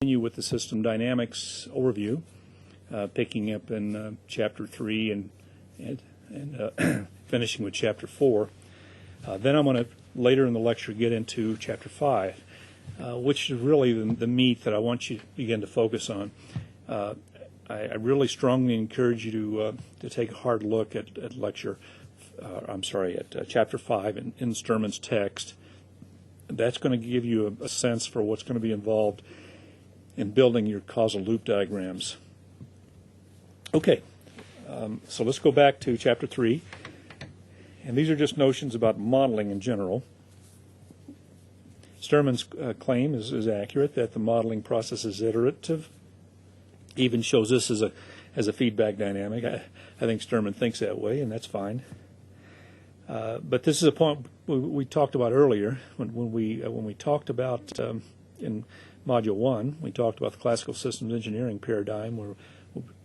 Continue with the system dynamics overview, picking up in chapter 3 and finishing with chapter 4. Then I'm going to later in the lecture get into chapter 5, which is really the meat that I want you to begin to focus on. I really strongly encourage you to take a hard look at chapter 5 in Sturman's text. That's going to give you a sense for what's going to be involved in building your causal loop diagrams. Okay, so let's go back to chapter 3, and these are just notions about modeling in general. Sturman's claim is accurate that the modeling process is iterative. He even shows this as a feedback dynamic. I think Sturman thinks that way, and that's fine. But this is a point we talked about earlier when we talked about in Module 1, we talked about the classical systems engineering paradigm, where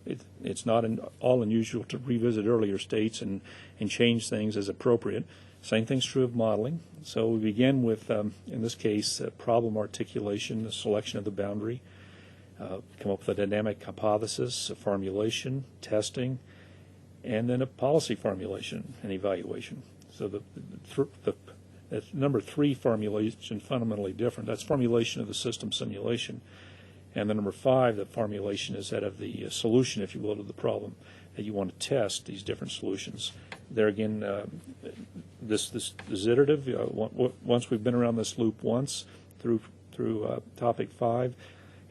it's not all unusual to revisit earlier states and change things as appropriate. Same thing's true of modeling. So we begin with, in this case, problem articulation, the selection of the boundary, come up with a dynamic hypothesis, a formulation, testing, and then a policy formulation and evaluation. So that's number 3 formulation, fundamentally different. That's formulation of the system simulation. And then number 5, the formulation is that of the solution, if you will, to the problem that you want to test these different solutions. There again, this is iterative. Once we've been around this loop once through topic 5,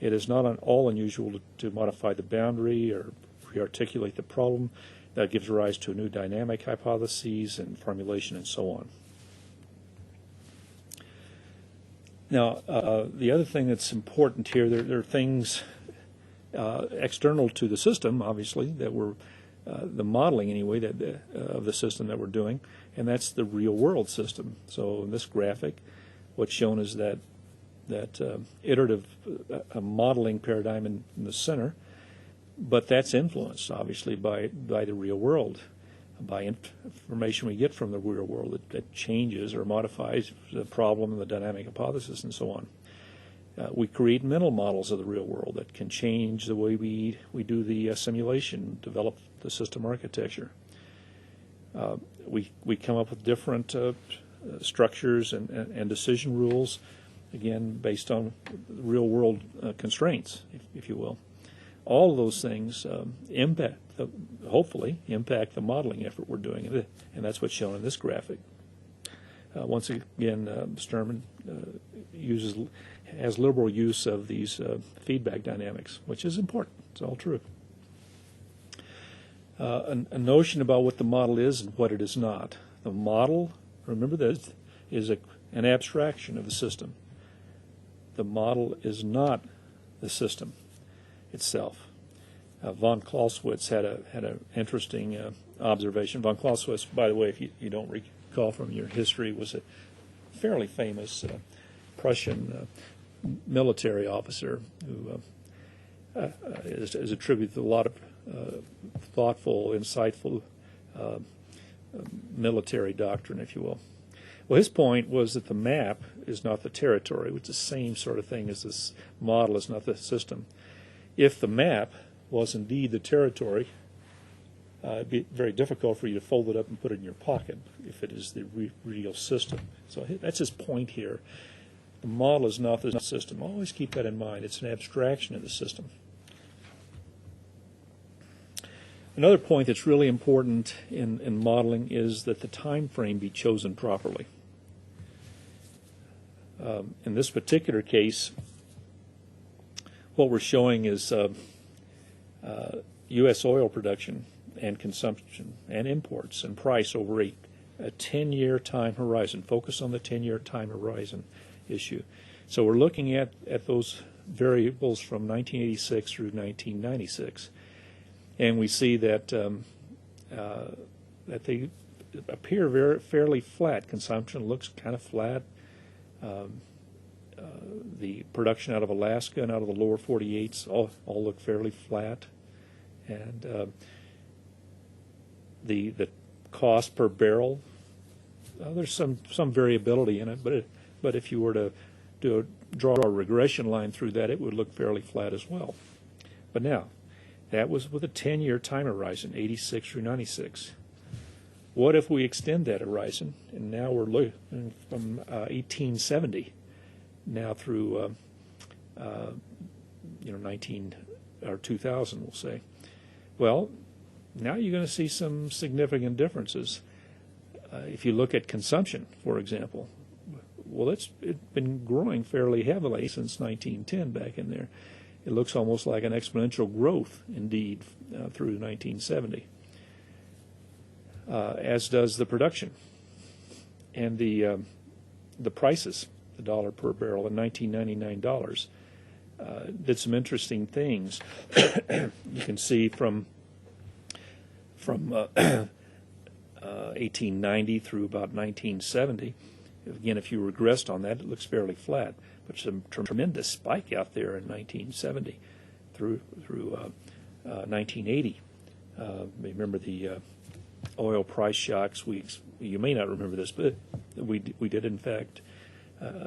it is not at all unusual to modify the boundary or re-articulate the problem. That gives rise to a new dynamic hypotheses and formulation and so on. Now, the other thing that's important here, there are things external to the system, obviously, that we're the modeling anyway of the system that we're doing, and that's the real-world system. So in this graphic, what's shown is that iterative modeling paradigm in the center, but that's influenced, obviously, by the real world, by information we get from the real world that changes or modifies the problem and the dynamic hypothesis and so on. We create mental models of the real world that can change the way we do the simulation, develop the system architecture. We come up with different structures and decision rules, again, based on real world constraints, if you will. All of those things hopefully impact the modeling effort we're doing, and that's what's shown in this graphic. Once again, Sturman has liberal use of these feedback dynamics, which is important. It's all true. A notion about what the model is and what it is not. The model, remember this, is an abstraction of the system. The model is not the system itself. Von Clausewitz had an interesting observation. Von Clausewitz, by the way, if you don't recall from your history, was a fairly famous Prussian military officer who is attributed to a lot of thoughtful, insightful military doctrine, if you will. Well, his point was that the map is not the territory, which is the same sort of thing as this model is not the system. If the map was indeed the territory, it'd be very difficult for you to fold it up and put it in your pocket if it is the real system. So that's his point here. The model is not the system. Always keep that in mind. It's an abstraction of the system. Another point that's really important in modeling is that the time frame be chosen properly. In this particular case, what we're showing is U.S. oil production and consumption and imports and price over a 10-year time horizon. Focus on the 10-year time horizon issue. So we're looking at those variables from 1986 through 1996. And we see that that they appear fairly flat. Consumption looks kind of flat. The production out of Alaska and out of the lower 48s all look fairly flat, and the cost per barrel, there's some variability in it. But if you were to do draw a regression line through that, it would look fairly flat as well. But now, that was with a 10-year time horizon, 86 through 96. What if we extend that horizon, and now we're looking from 1870 now through 19 or 2000, we'll say. Well, now you're going to see some significant differences. If you look at consumption, for example, well, it's been growing fairly heavily since 1910 back in there. It looks almost like an exponential growth, indeed, through 1970, as does the production and the prices. The dollar per barrel in $1999 did some interesting things. You can see from 1890 through about 1970. Again, if you regressed on that, it looks fairly flat. But some tremendous spike out there in 1970 through 1980. Remember the oil price shocks? You may not remember this, but we did in fact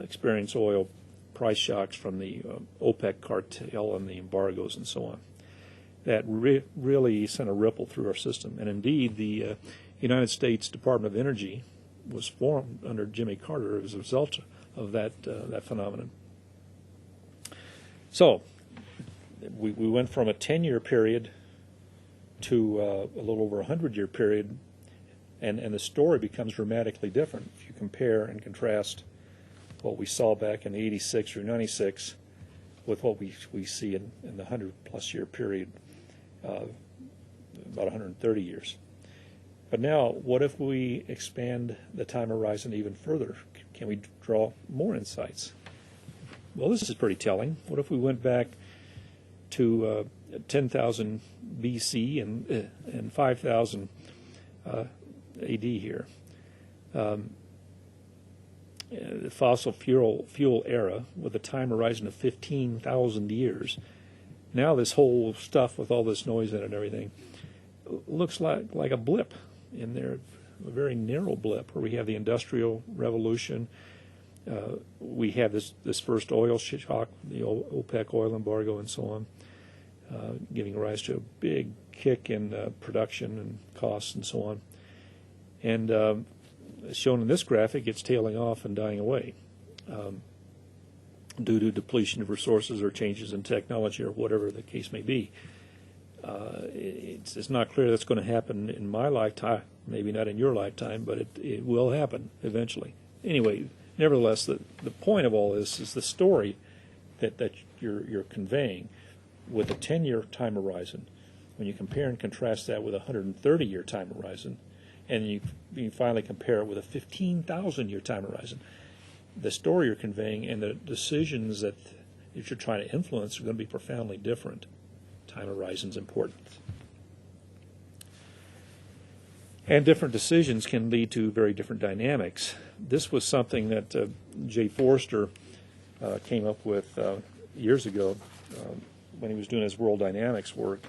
experience oil price shocks from the OPEC cartel and the embargoes and so on. That really sent a ripple through our system. And indeed, the United States Department of Energy was formed under Jimmy Carter as a result of that phenomenon. So we went from a 10-year period to a little over a 100-year period, and the story becomes dramatically different if you compare and contrast what we saw back in 86 through 96 with what we see in the 100-plus year period, about 130 years. But now, what if we expand the time horizon even further? Can we draw more insights? Well, this is pretty telling. What if we went back to 10,000 BC and 5,000 AD here? The fossil fuel era with a time horizon of 15,000 years. Now this whole stuff with all this noise in it and everything looks like a blip in there, a very narrow blip, where we have the Industrial Revolution. We have this first oil shock, the OPEC oil embargo and so on, giving rise to a big kick in production and costs and so on. And as shown in this graphic, it's tailing off and dying away due to depletion of resources or changes in technology or whatever the case may be. It's not clear that's going to happen in my lifetime, maybe not in your lifetime, but it will happen eventually. Anyway, nevertheless, the point of all this is the story that you're conveying with a 10-year time horizon. When you compare and contrast that with a 130-year time horizon, and you finally compare it with a 15,000-year time horizon, the story you're conveying and the decisions that you're trying to influence are going to be profoundly different. Time horizon's important. And different decisions can lead to very different dynamics. This was something that J. Forster came up with years ago when he was doing his world dynamics work.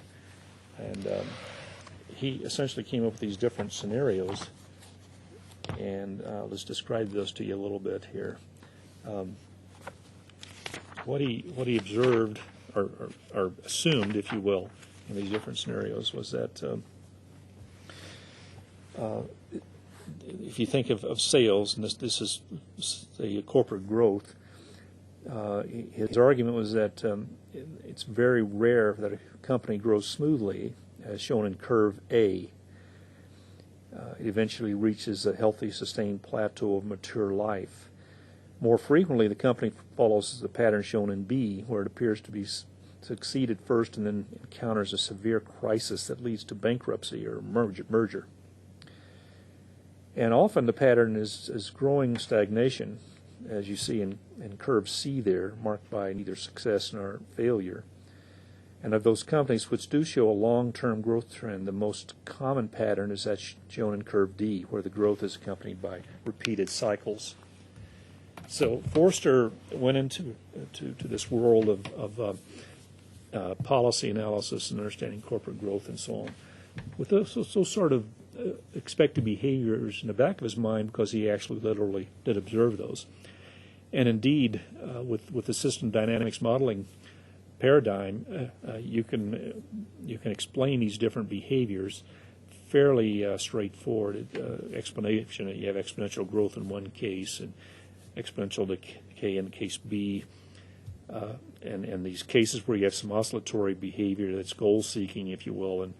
And he essentially came up with these different scenarios. And let's describe those to you a little bit here. What he observed or assumed, if you will, in these different scenarios was that if you think of sales, and this is say corporate growth, his argument was that it's very rare that a company grows smoothly, as shown in curve A. It eventually reaches a healthy, sustained plateau of mature life. More frequently, the company follows the pattern shown in B, where it appears to be succeeded first and then encounters a severe crisis that leads to bankruptcy or merger. And often the pattern is growing stagnation, as you see in curve C there, marked by neither success nor failure. And of those companies which do show a long-term growth trend, the most common pattern is that shown in curve D, where the growth is accompanied by repeated cycles. So Forster went into this world of policy analysis and understanding corporate growth and so on, with those sort of expected behaviors in the back of his mind, because he actually literally did observe those. And indeed, with the system dynamics modeling paradigm, you can explain these different behaviors fairly straightforward explanation. You have exponential growth in one case and exponential decay in case B, and these cases where you have some oscillatory behavior that's goal-seeking, if you will,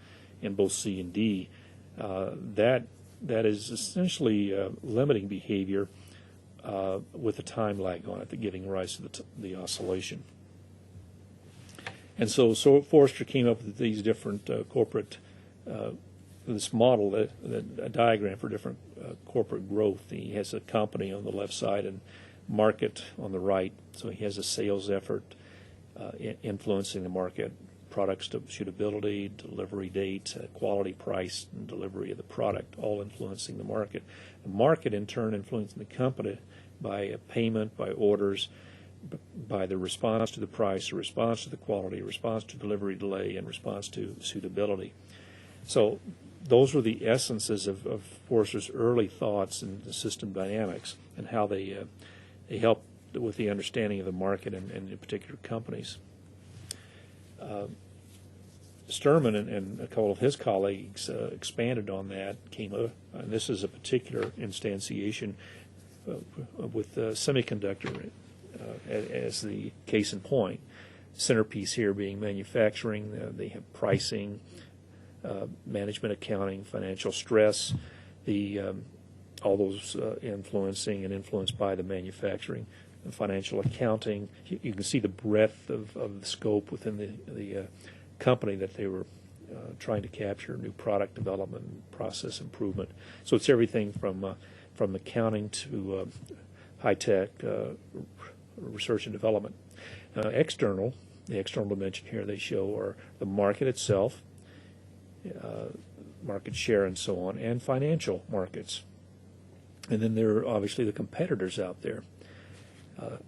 in both C and D, that is essentially limiting behavior with a time lag on it, giving rise to the oscillation. And so Forrester came up with these different this model, a diagram for different corporate growth. He has a company on the left side and market on the right. So he has a sales effort influencing the market, products to suitability, delivery date, quality, price, and delivery of the product, all influencing the market. The market, in turn, influencing the company by payment, by orders, by the response to the price, the response to the quality, response to delivery delay, and response to suitability. So those were the essences of Forrester's early thoughts in the system dynamics and how they help with the understanding of the market and in particular companies. Sturman and a couple of his colleagues expanded on that, and this is a particular instantiation with semiconductor as the case in point. Centerpiece here being manufacturing. They have pricing, management accounting, financial stress, all those influencing and influenced by the manufacturing, and financial accounting. You can see the breadth of the scope within the company that they were trying to capture, new product development, process improvement. So it's everything from accounting to high-tech research and development. The external dimension here they show are the market itself, market share and so on, and financial markets. And then there are obviously the competitors out there,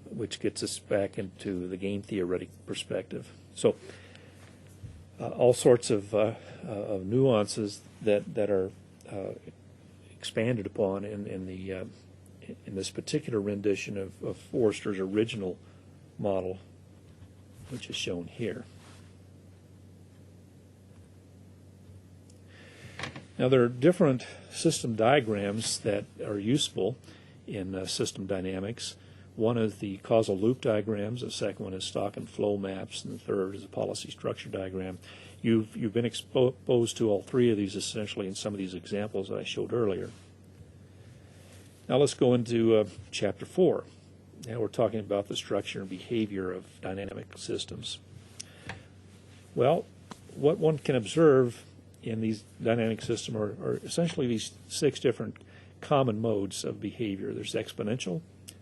which gets us back into the game theoretic perspective. So all sorts of nuances that are expanded upon in this particular rendition of Forrester's original model, which is shown here. Now, there are different system diagrams that are useful in system dynamics. One is the causal loop diagrams, the second one is stock and flow maps, and the third is a policy structure diagram. You've been exposed to all three of these essentially in some of these examples that I showed earlier. Now let's go into Chapter 4. Now we're talking about the structure and behavior of dynamic systems. Well, what one can observe in these dynamic systems are essentially these 6 different common modes of behavior. There's exponential,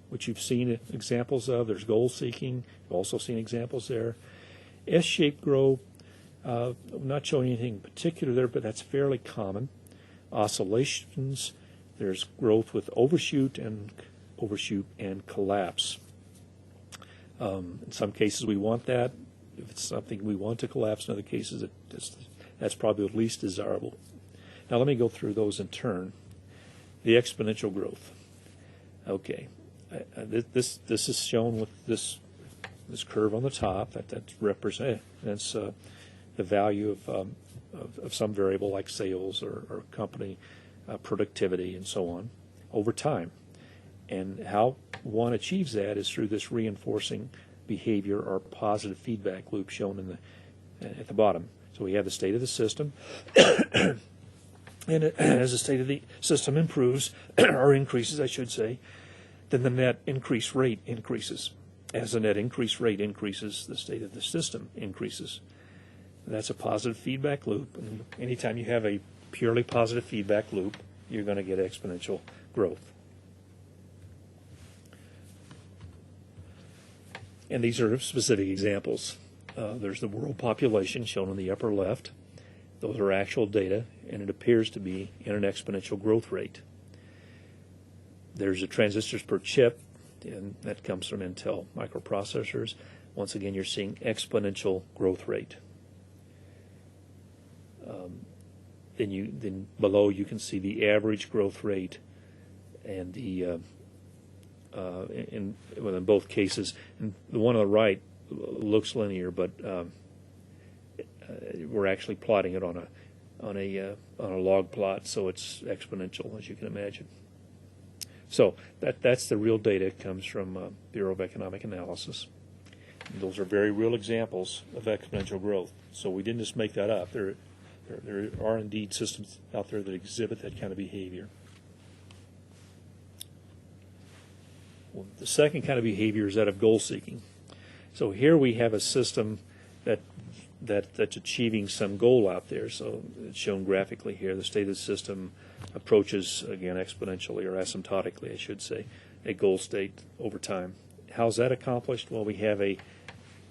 which you've seen examples of. There's goal-seeking. You've also seen examples there. S-shaped growth, I'm not showing anything particular there, but that's fairly common. Oscillations, there's growth with overshoot and collapse. In some cases we want that. If it's something we want to collapse, in other cases that's probably the least desirable. Now let me go through those in turn. The exponential growth. Okay, this is shown with this curve on the top. That represents the value of some variable like sales or company productivity and so on over time. And how one achieves that is through this reinforcing behavior or positive feedback loop shown at the bottom. So we have the state of the system, and as the state of the system improves, or increases, I should say, then the net increase rate increases. As the net increase rate increases, the state of the system increases. That's a positive feedback loop, and anytime you have a purely positive feedback loop, you're going to get exponential growth. And these are specific examples. There's the world population shown on the upper left. Those are actual data, and it appears to be in an exponential growth rate. There's the transistors per chip, and that comes from Intel microprocessors. Once again, you're seeing exponential growth rate. Then below you can see the average growth rate and the in both cases. And the one on the right looks linear, but we're actually plotting it on a log plot, so it's exponential, as you can imagine. So that's the real data. It comes from Bureau of Economic Analysis. And those are very real examples of exponential growth. So we didn't just make that up. There are indeed systems out there that exhibit that kind of behavior. Well, the second kind of behavior is that of goal seeking. So here we have a system that's achieving some goal out there. So it's shown graphically here. The state of the system approaches, again, exponentially or asymptotically, I should say, a goal state over time. How's that accomplished? Well, we have in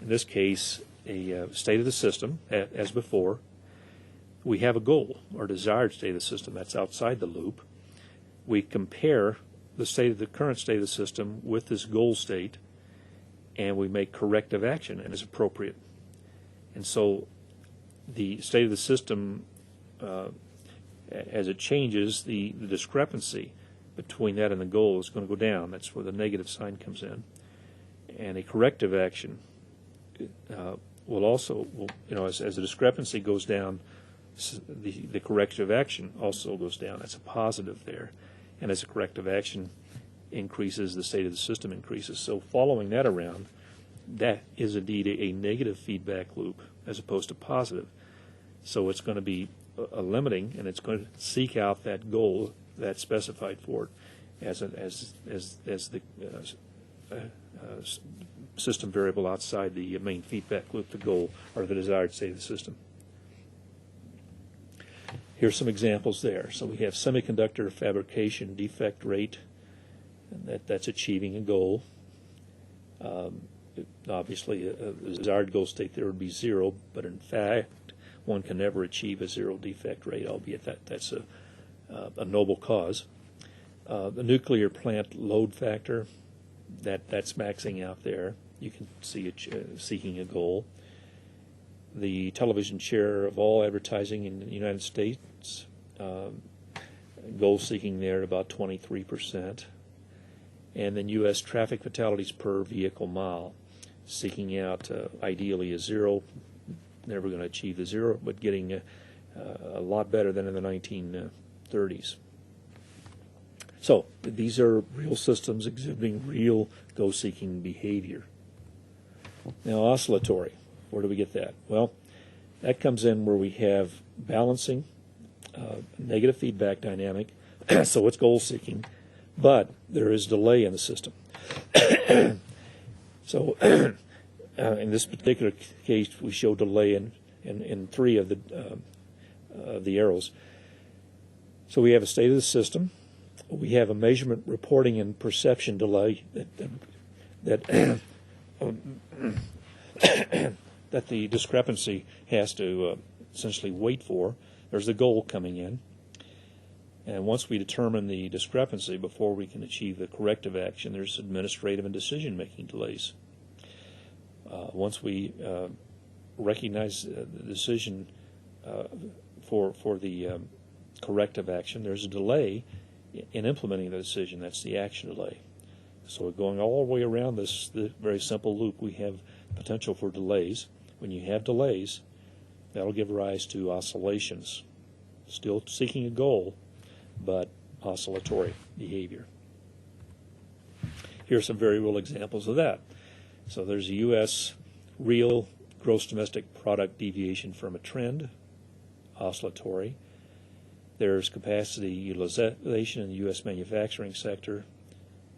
this case, a state of the system, as before. We have a goal, or desired state of the system, that's outside the loop. We compare the current state of the system with this goal state, and we make corrective action and as appropriate. And so the state of the system, as it changes, the discrepancy between that and the goal is going to go down. That's where the negative sign comes in. And a corrective action will also, as the discrepancy goes down, the corrective action also goes down. That's a positive there. And as the corrective action increases, the state of the system increases. So following that around, that is indeed a negative feedback loop as opposed to positive. So it's going to be a limiting, and it's going to seek out that goal that's specified for it as the system variable outside the main feedback loop, the goal, or the desired state of the system. Here's some examples there. So we have semiconductor fabrication defect rate, and that's achieving a goal. Obviously, a desired goal state there would be 0, but in fact, one can never achieve a 0 defect rate, albeit that's a noble cause. The nuclear plant load factor, that's maxing out there. You can see it seeking a goal. The television share of all advertising in the United States, goal seeking there at about 23%. And then U.S. traffic fatalities per vehicle mile, seeking out ideally a 0, never going to achieve the 0, but getting a lot better than in the 1930s. So these are real systems exhibiting real goal-seeking behavior. Now, oscillatory, where do we get that? Well, that comes in where we have balancing, negative feedback dynamic, so it's goal-seeking, but there is delay in the system. So in this particular case, we show delay in 3 of the arrows. So we have a state of the system. We have a measurement, reporting, and perception delay that that the discrepancy has to essentially wait for. There's the goal coming in. And once we determine the discrepancy before we can achieve the corrective action, there's administrative and decision-making delays. Once we recognize the decision for the corrective action, there's a delay in implementing the decision. That's the action delay. So going all the way around this very simple loop, we have potential for delays. When you have delays, that'll give rise to oscillations. Still seeking a goal, but oscillatory behavior. Here are some very real examples of that. So there's a U.S. real gross domestic product deviation from a trend, oscillatory. There's capacity utilization in the U.S. manufacturing sector,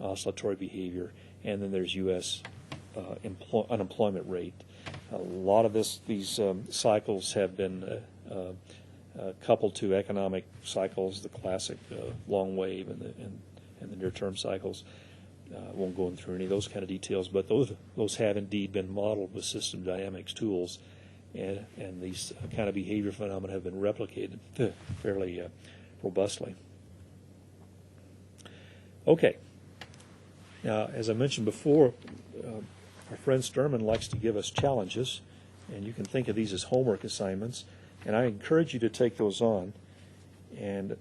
oscillatory behavior, and then there's U.S. Unemployment rate. A lot of these cycles have been coupled to economic cycles, the classic long wave and the near-term cycles. I won't go through any of those kind of details, but those have indeed been modeled with system dynamics tools, and these kind of behavior phenomena have been replicated fairly robustly. Okay. Now, as I mentioned before, our friend Sturman likes to give us challenges, and you can think of these as homework assignments, and I encourage you to take those on. And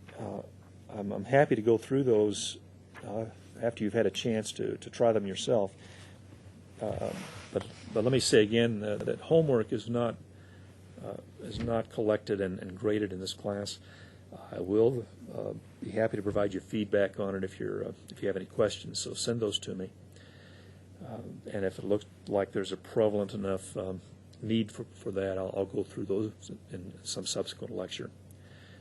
I'm happy to go through those after you've had a chance to try them yourself. But let me say again that homework is not collected and graded in this class. I will be happy to provide you feedback on it if you have any questions. So send those to me. And if it looks like there's a prevalent enough need for that, I'll go through those in some subsequent lecture.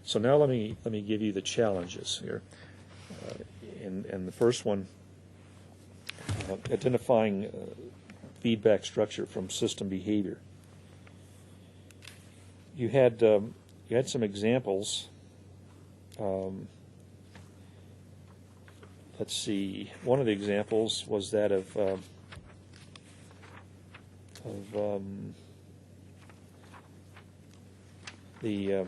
So now let me give you the challenges here. And the first one, identifying feedback structure from system behavior. You had some examples. Let's see. One of the examples was that of the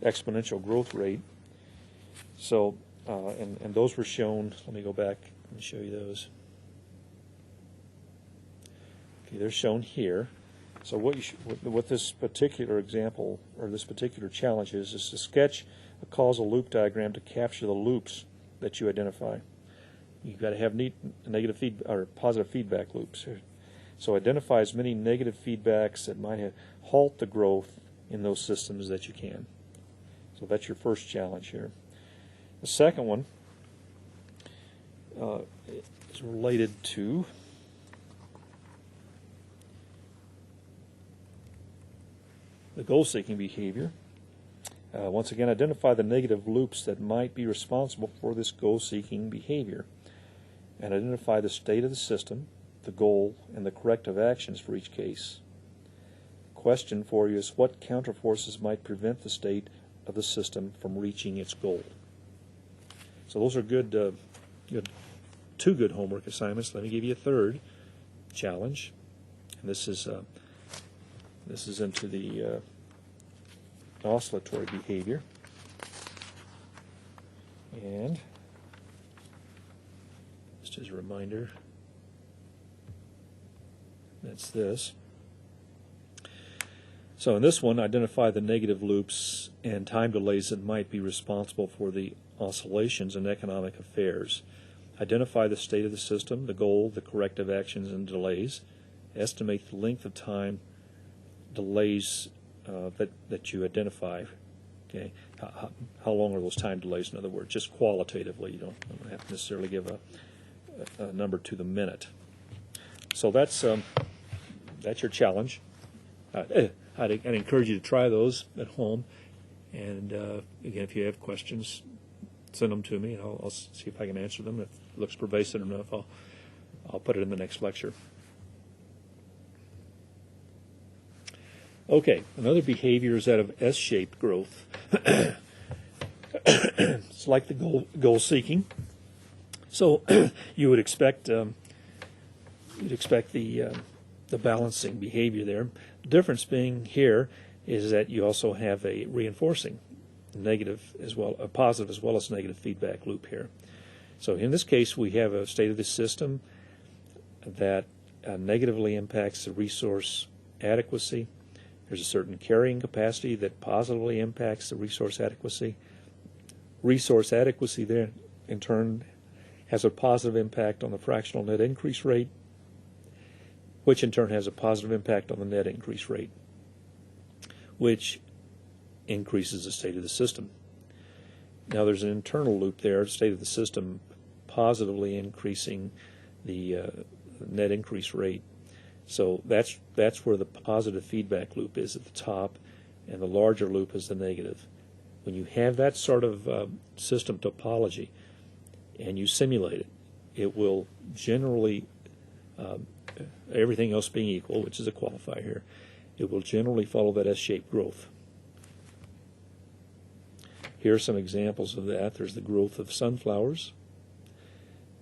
exponential growth rate. So, and those were shown. Let me go back and show you those. Okay, they're shown here. So what this particular example or this particular challenge is to sketch a causal loop diagram to capture the loops that you identify. You've got to have negative or positive feedback loops. So identify as many negative feedbacks that might halt the growth in those systems that you can. So that's your first challenge here. The second one is related to the goal-seeking behavior. Once again, identify the negative loops that might be responsible for this goal-seeking behavior, and identify the state of the system, the goal, and the corrective actions for each case. Question for you is, what counterforces might prevent the state of the system from reaching its goal? So those are two good homework assignments. Let me give you a third challenge, and this is into the oscillatory behavior. And just as a reminder, that's this. So in this one, identify the negative loops and time delays that might be responsible for the oscillations in economic affairs. Identify the state of the system, the goal, the corrective actions and delays. Estimate the length of time delays that you identify. Okay, how long are those time delays? In other words, just qualitatively. You don't have to necessarily give a number to the minute. So that's your challenge. I'd encourage you to try those at home. And again, if you have questions, send them to me, and I'll see if I can answer them. If it looks pervasive enough, I'll put it in the next lecture. Okay, another behavior is that of S-shaped growth. It's like the goal seeking. So you would expect the balancing behavior there. The difference being here is that you also have a reinforcing negative as well, a positive as well as negative feedback loop here. So in this case, we have a state of the system that negatively impacts the resource adequacy. There's a certain carrying capacity that positively impacts the resource adequacy. Resource adequacy there, in turn, has a positive impact on the fractional net increase rate, which in turn has a positive impact on the net increase rate, which increases the state of the system. Now there's an internal loop there, the state of the system positively increasing the net increase rate. So that's where the positive feedback loop is at the top, and the larger loop is the negative. When you have that sort of system topology and you simulate it, it will generally, everything else being equal, which is a qualifier here, it will generally follow that S-shaped growth. Here are some examples of that. There's the growth of sunflowers.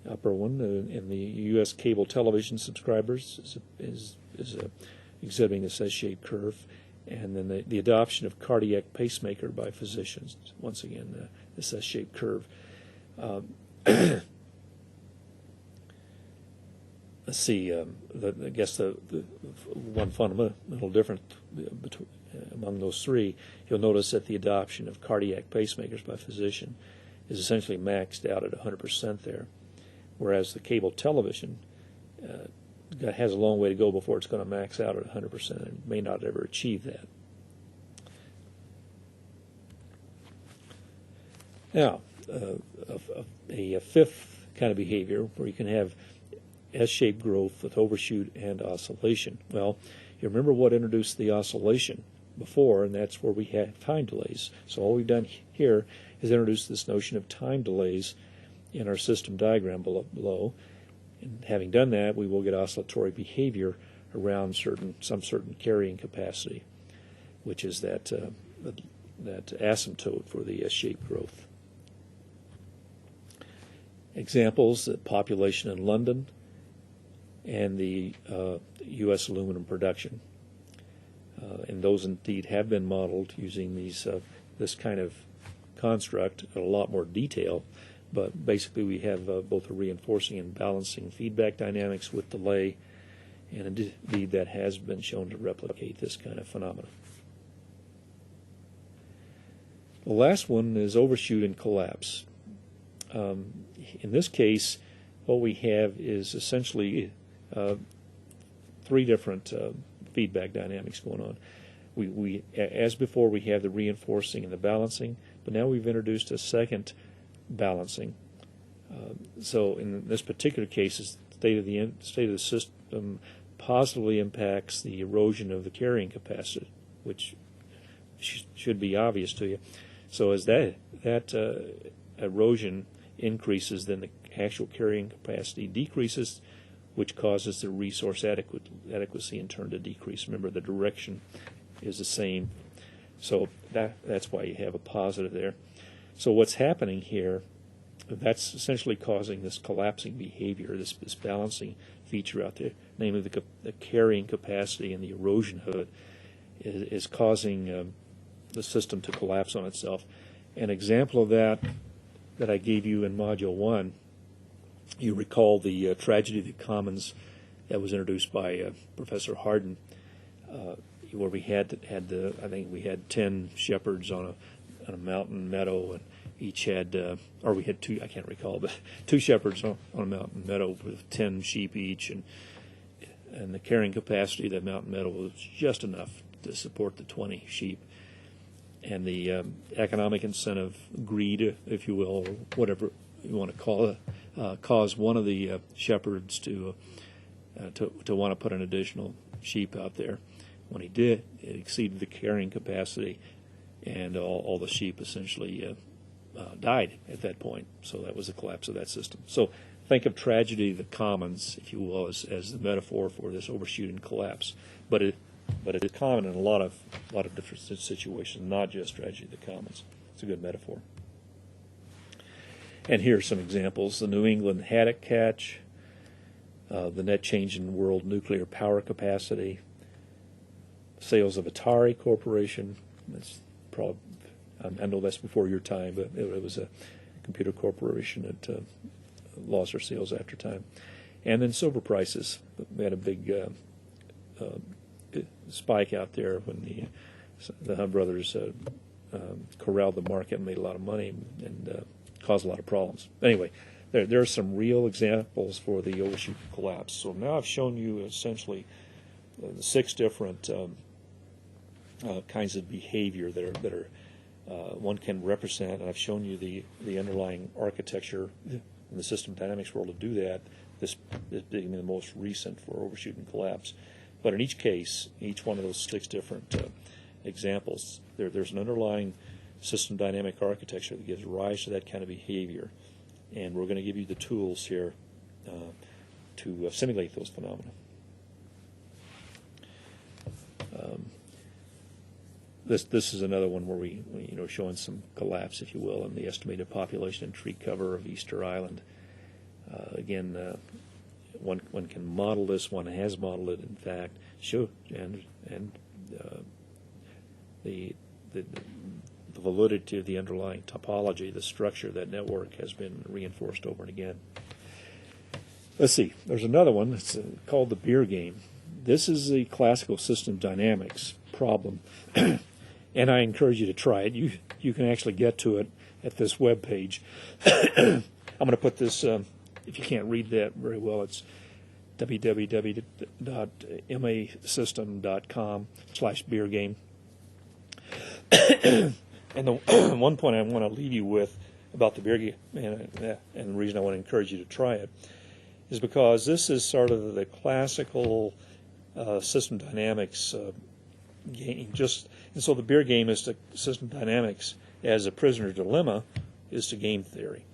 Upper one in the U.S. cable television subscribers is exhibiting this S-shaped curve, and then the adoption of cardiac pacemaker by physicians. Once again, this S-shaped curve. Let's see. I guess the one fundamental difference among those three, you'll notice that the adoption of cardiac pacemakers by physician is essentially maxed out at 100% there. whereas the cable television has a long way to go before it's going to max out at 100% and may not ever achieve that. Now, a fifth kind of behavior where you can have S-shaped growth with overshoot and oscillation. Well, you remember what introduced the oscillation before, and that's where we had time delays. So all we've done here is introduce this notion of time delays in our system diagram below. And having done that, we will get oscillatory behavior around some certain carrying capacity, which is that asymptote for the S-shaped growth. Examples: the population in London and the U.S. aluminum production. And those indeed have been modeled using this kind of construct in a lot more detail. But basically we have both a reinforcing and balancing feedback dynamics with delay, and indeed that has been shown to replicate this kind of phenomena. The last one is overshoot and collapse. In this case, what we have is essentially three different feedback dynamics going on. We, as before, we have the reinforcing and the balancing, but now we've introduced a second balancing. So in this particular case, the state of the system positively impacts the erosion of the carrying capacity, which should be obvious to you. So as that erosion increases, then the actual carrying capacity decreases, which causes the resource adequacy in turn to decrease. Remember, the direction is the same. So that's why you have a positive there. So what's happening here, that's essentially causing this collapsing behavior, this balancing feature out there, namely the carrying capacity and the erosion of it is causing the system to collapse on itself. An example of that I gave you in Module 1, you recall the tragedy of the commons that was introduced by Professor Harden, where we had I think we had 10 shepherds on a mountain meadow, and each had, or we had two, I can't recall, but 2 shepherds on a mountain meadow with 10 sheep each, and the carrying capacity of that mountain meadow was just enough to support the 20 sheep. And the economic incentive, greed, if you will, or whatever you want to call it, caused one of the shepherds to want to put an additional sheep out there. When he did, it exceeded the carrying capacity, and all the sheep essentially died at that point. So that was the collapse of that system. So think of tragedy of the commons, if you will, as the metaphor for this overshoot and collapse. But it is common in a lot of different situations, not just tragedy of the commons. It's a good metaphor. And here are some examples: the New England haddock catch, the net change in world nuclear power capacity, sales of Atari Corporation. That's probably, I know that's before your time, but it was a computer corporation that lost their sales after time. And then silver prices. We had a big spike out there when the Hunt brothers corralled the market and made a lot of money and caused a lot of problems. Anyway, there are some real examples for the overshoot collapse. So now I've shown you essentially the 6 different kinds of behavior that are one can represent, and I've shown you the underlying architecture in the system dynamics world to do that. This being the most recent for overshoot and collapse. But in each case, each one of those 6 different examples, there's an underlying system dynamic architecture that gives rise to that kind of behavior. And we're going to give you the tools here to simulate those phenomena. This is another one where we showing some collapse, if you will, in the estimated population and tree cover of Easter Island. Again, one can model this. One has modeled it, in fact. The validity of the underlying topology, the structure of that network, has been reinforced over and again. Let's see. There's another one. It's called the beer game. This is the classical system dynamics problem, and I encourage you to try it. You can actually get to it at this web page. I'm going to put this if you can't read that very well, it's www.masystem.com/beer game. And the one point I want to leave you with about the beer game, and the reason I want to encourage you to try it, is because this is sort of the classical system dynamics game. And so the beer game is to system dynamics as a prisoner's dilemma is to game theory.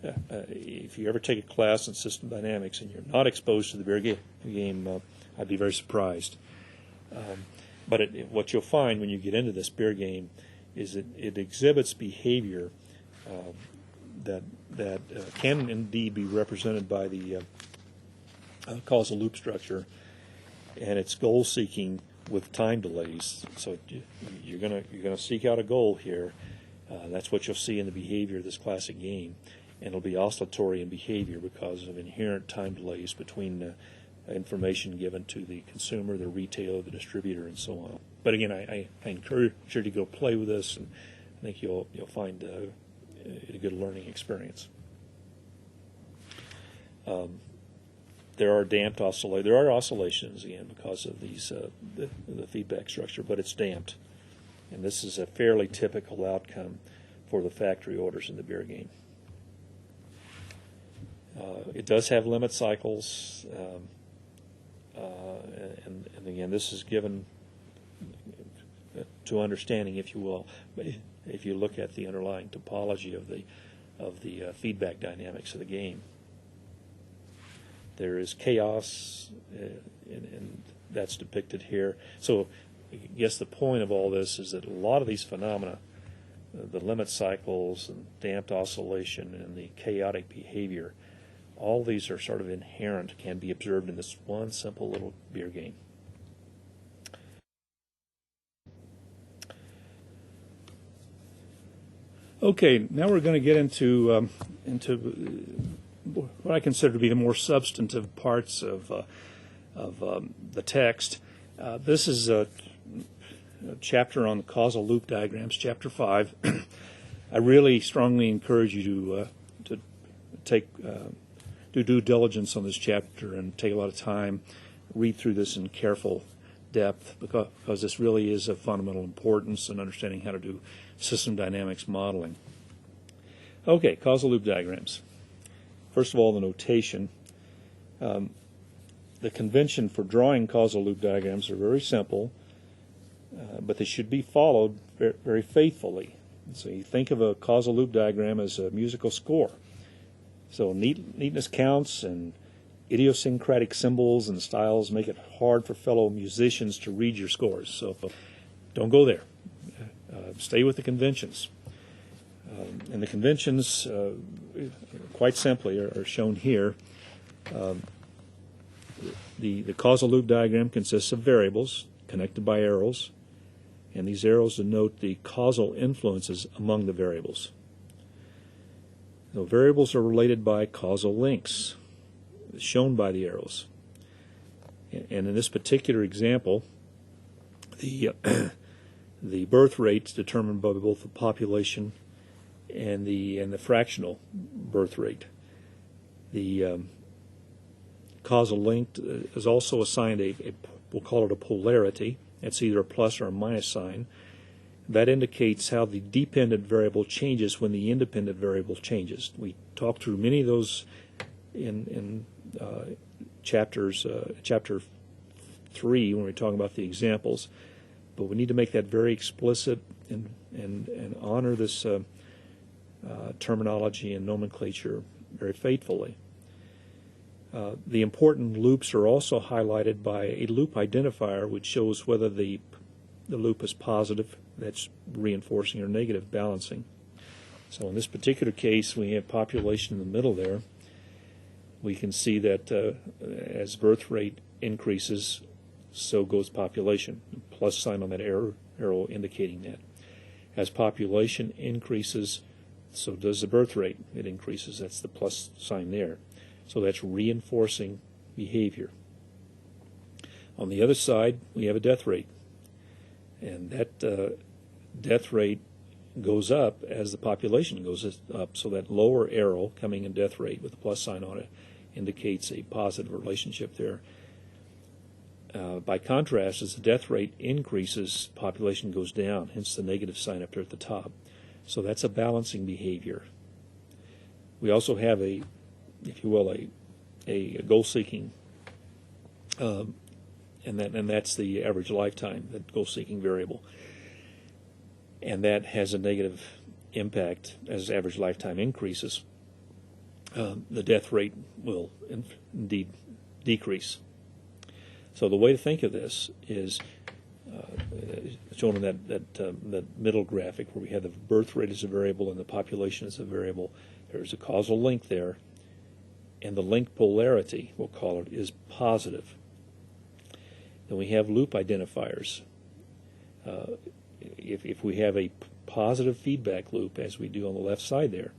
If you ever take a class in system dynamics and you're not exposed to the beer game, I'd be very surprised. But what you'll find when you get into this beer game is it exhibits behavior that can indeed be represented by the causal loop structure, and it's goal seeking with time delays. So you're gonna seek out a goal here. That's what you'll see in the behavior of this classic game, and it'll be oscillatory in behavior because of inherent time delays between information given to the consumer, the retailer, the distributor, and so on. But again, I encourage you to go play with this, and I think you'll find it a good learning experience. There are damped oscillations. There are oscillations again because of these the feedback structure, but it's damped, and this is a fairly typical outcome for the factory orders in the beer game. It does have limit cycles, and again, this is given to understanding, if you will, if you look at the underlying topology of the feedback dynamics of the game. There is chaos, and that's depicted here. So I guess the point of all this is that a lot of these phenomena, the limit cycles and damped oscillation and the chaotic behavior, all these are sort of inherent, can be observed in this one simple little beer game. Okay, now we're going to get into what I consider to be the more substantive parts of the text. This is a chapter on the causal loop diagrams, chapter 5. I really strongly encourage you to do due diligence on this chapter and take a lot of time, read through this in careful depth, because this really is of fundamental importance in understanding how to do system dynamics modeling. Okay, causal loop diagrams. First of all, the notation. The convention for drawing causal loop diagrams are very simple, but they should be followed very, very faithfully. So you think of a causal loop diagram as a musical score. So neatness counts, and idiosyncratic symbols and styles make it hard for fellow musicians to read your scores. So don't go there. Stay with the conventions. And the conventions, quite simply, are shown here. The causal loop diagram consists of variables connected by arrows, and these arrows denote the causal influences among the variables. So variables are related by causal links, shown by the arrows. And in this particular example, the birth rates determined by both the population and the fractional birth rate. The causal link is also assigned we'll call it a polarity. It's either a plus or a minus sign. That indicates how the dependent variable changes when the independent variable changes. We talked through many of those in chapter 3 when we're talking about the examples, but we need to make that very explicit and honor this terminology and nomenclature very faithfully. The important loops are also highlighted by a loop identifier, which shows whether the loop is positive, that's reinforcing, or negative, balancing. So in this particular case, we have population in the middle there. We can see that as birth rate increases, so goes population. Plus sign on that arrow indicating that. As population increases, so does the birth rate. It increases. That's the plus sign there. So that's reinforcing behavior. On the other side, we have a death rate. And that death rate goes up as the population goes up. So that lower arrow coming in death rate with a plus sign on it indicates a positive relationship there. By contrast, as the death rate increases, population goes down, hence the negative sign up there at the top. So that's a balancing behavior. We also have a, if you will, a goal-seeking, and that's the average lifetime, that goal-seeking variable. And that has a negative impact as average lifetime increases. The death rate will indeed decrease. So the way to think of this is shown in that middle graphic where we have the birth rate as a variable and the population as a variable. There's a causal link there, and the link polarity, we'll call it, is positive. Then we have loop identifiers. If we have a positive feedback loop, as we do on the left side there,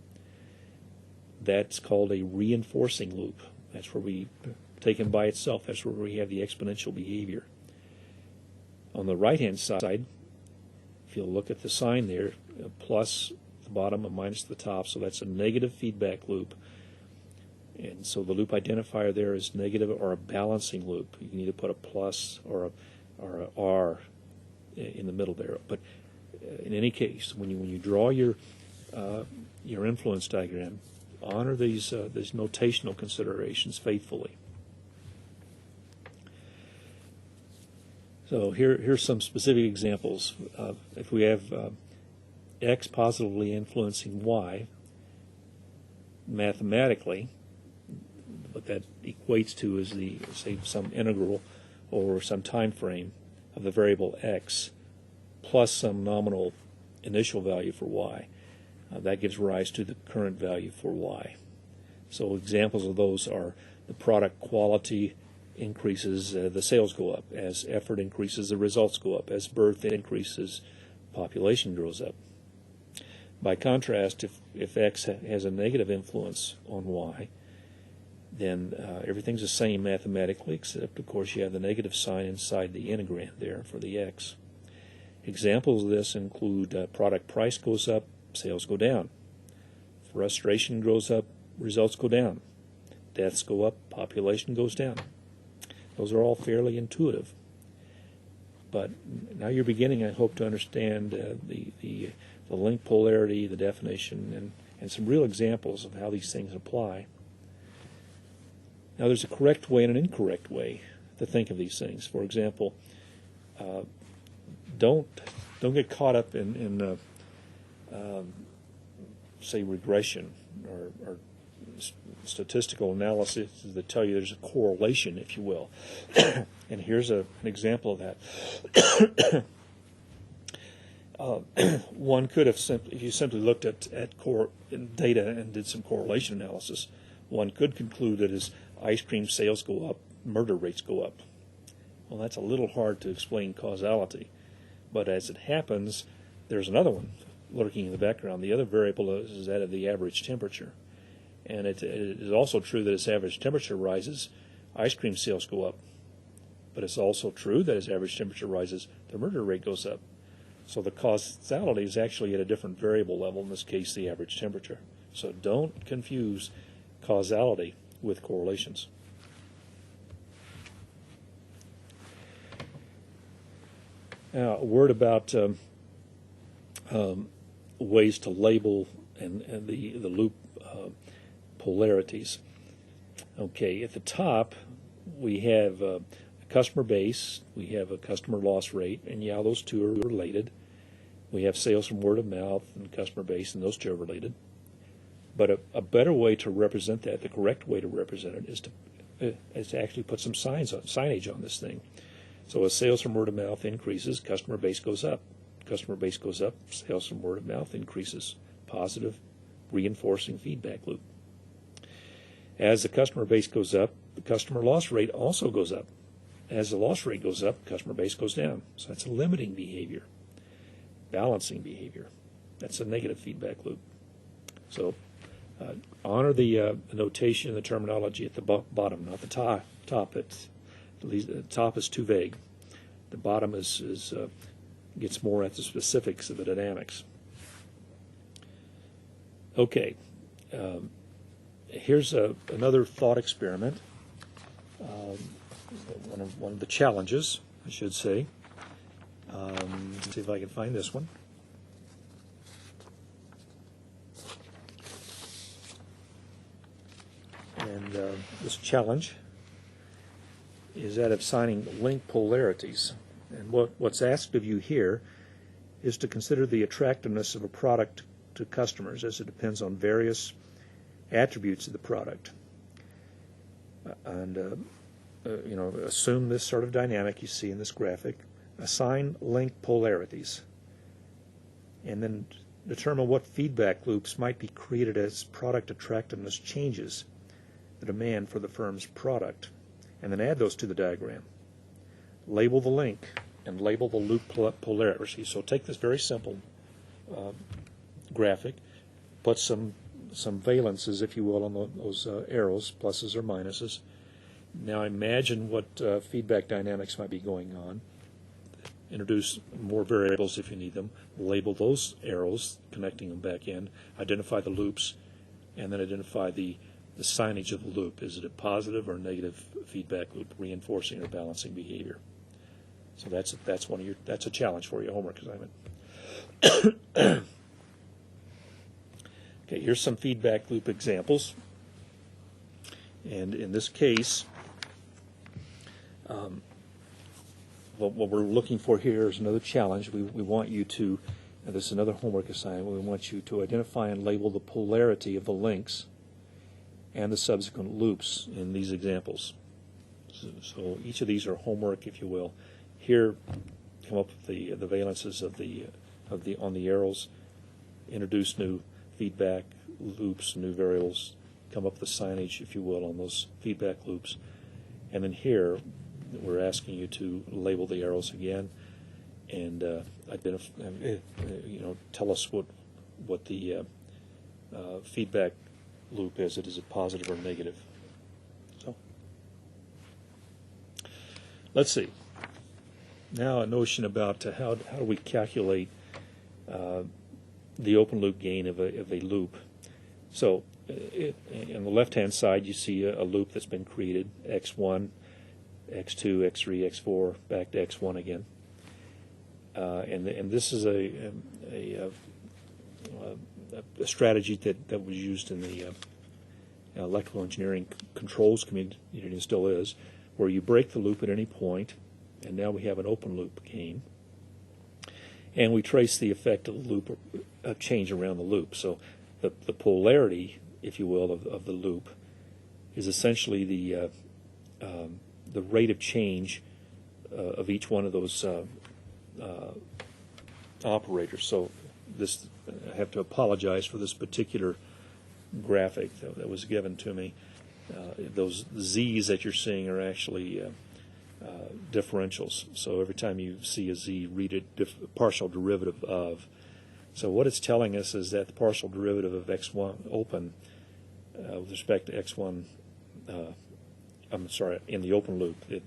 that's called a reinforcing loop. That's where we, taken by itself, that's where we have the exponential behavior. On the right-hand side, if you'll look at the sign there, a plus at the bottom, a minus at the top, so that's a negative feedback loop. And so the loop identifier there is negative or a balancing loop. You can either put a plus or a R in the middle there. But in any case, when you draw your influence diagram, honor these notational considerations faithfully. So here's some specific examples. If we have X positively influencing Y, mathematically, what that equates to is say some integral over some time frame of the variable X plus some nominal initial value for Y. That gives rise to the current value for Y. So examples of those are the product quality increases, the sales go up. As effort increases, the results go up. As birth increases, population grows up. By contrast, if X has a negative influence on Y, then everything's the same mathematically, except, of course, you have the negative sign inside the integrand there for the X. Examples of this include product price goes up, sales go down. Frustration goes up, results go down. Deaths go up, population goes down. Those are all fairly intuitive. But now you're beginning, I hope, to understand the link polarity, the definition, and some real examples of how these things apply. Now there's a correct way and an incorrect way to think of these things. For example, don't get caught up in say regression or statistical analysis that tell you there's a correlation, if you will. And here's an example of that. One could have simply, if you simply looked at data and did some correlation analysis, one could conclude that as ice cream sales go up, murder rates go up. Well, that's a little hard to explain causality. But as it happens, there's another one lurking in the background. The other variable is that of the average temperature. And it is also true that as average temperature rises, ice cream sales go up. But it's also true that as average temperature rises, the murder rate goes up. So the causality is actually at a different variable level, in this case the average temperature. So don't confuse causality with correlations. Now, a word about ways to label and the loop polarities. Okay, at the top we have a customer base, we have a customer loss rate, and yeah, those two are related. We have sales from word of mouth and customer base, and those two are related. But a better way to represent that, the correct way to represent it, is to actually put some signage on this thing. So as sales from word of mouth increases, customer base goes up. Customer base goes up, sales from word of mouth increases. Positive, reinforcing feedback loop. As the customer base goes up, the customer loss rate also goes up. As the loss rate goes up, customer base goes down. So that's a limiting behavior. Balancing behavior. That's a negative feedback loop. So honor the notation, the terminology at the bottom, not the top. The top is too vague. The bottom gets more at the specifics of the dynamics. Okay, here's another thought experiment. One of the challenges, I should say. Let's see if I can find this one. And this challenge is that of signing link polarities. And what's asked of you here is to consider the attractiveness of a product to customers, as it depends on various attributes of the product. Assume this sort of dynamic you see in this graphic. Assign link polarities, and then determine what feedback loops might be created as product attractiveness changes the demand for the firm's product, and then add those to the diagram. Label the link and label the loop polarity. So take this very simple graphic, put some valences, if you will, on those arrows, pluses or minuses. Now imagine what feedback dynamics might be going on. Introduce more variables if you need them. Label those arrows, connecting them back in. Identify the loops, and then identify the signage of the loop. Is it a positive or negative feedback loop, reinforcing or balancing behavior? So that's a challenge for you, a homework assignment. Okay, here's some feedback loop examples. And in this case, what we're looking for here is another challenge. We want you to, and this is another homework assignment, we want you to identify and label the polarity of the links and the subsequent loops in these examples. So each of these are homework, if you will. Here, come up with the valences on the arrows, introduce new feedback loops, new variables, come up with the signage, if you will, on those feedback loops. And then here, we're asking you to label the arrows again and tell us what the feedback loop is. Is it positive or negative? So let's see. Now a notion about how do we calculate the open loop gain of a loop. So on the left-hand side, you see a loop that's been created, x1, x2, x3, x4, back to x1 again. And this is a strategy that was used in the electrical engineering controls community, and still is, where you break the loop at any point, and now we have an open loop gain. And we trace the effect of the loop change around the loop. So the polarity, if you will, of the loop is essentially the rate of change of each one of those operators. So this, I have to apologize for this particular graphic that was given to me. Those z's that you're seeing are actually differentials. So every time you see a z, read it partial derivative of. So what it's telling us is that the partial derivative of x1 open with respect to x1, in the open loop, the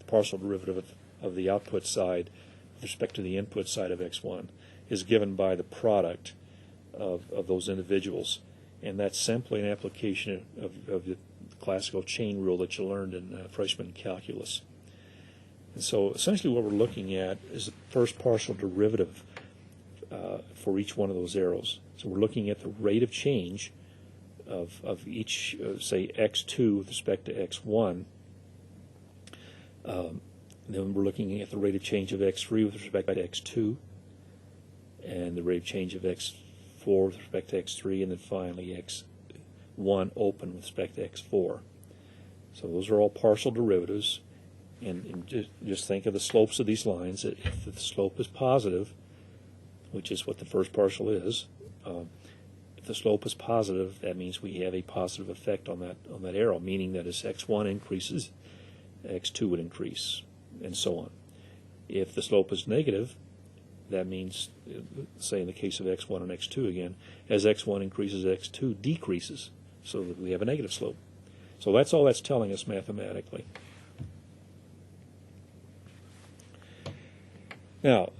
partial derivative of the output side with respect to the input side of x1 is given by the product of those individuals. And that's simply an application of the classical chain rule that you learned in freshman calculus. And so essentially what we're looking at is the first partial derivative for each one of those arrows. So we're looking at the rate of change of each, say, x2 with respect to x1. Then we're looking at the rate of change of x3 with respect to x2, and the rate of change of x4 with respect to x3, and then finally x1 open with respect to x4. So those are all partial derivatives, and just think of the slopes of these lines. If the slope is positive, which is what the first partial is, if the slope is positive, that means we have a positive effect on that arrow, meaning that as x1 increases, x2 would increase, and so on. If the slope is negative, that means, say in the case of x1 and x2 again, as x1 increases, x2 decreases, so that we have a negative slope. So that's all that's telling us mathematically. Now,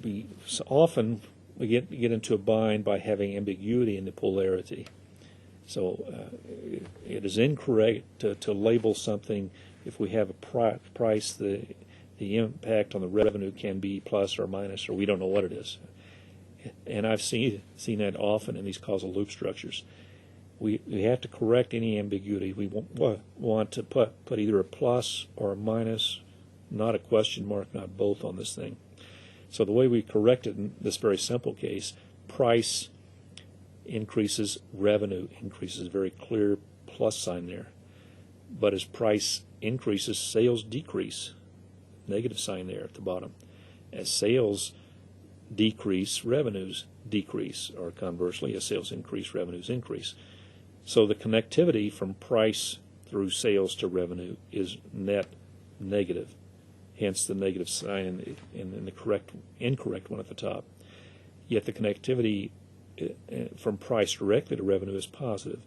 we often we get into a bind by having ambiguity in the polarity. So it is incorrect to label something if we have a price. The impact on the revenue can be plus or minus, or we don't know what it is. And I've seen that often in these causal loop structures. We have to correct any ambiguity. We want to put either a plus or a minus, not a question mark, not both on this thing. So the way we correct it in this very simple case, price increases, revenue increases, very clear plus sign there. But as price increases, sales decrease, negative sign there at the bottom. As sales decrease, revenues decrease, or conversely, as sales increase, revenues increase. So the connectivity from price through sales to revenue is net negative, hence the negative sign in the incorrect one at the top. Yet the connectivity from price directly to revenue is positive.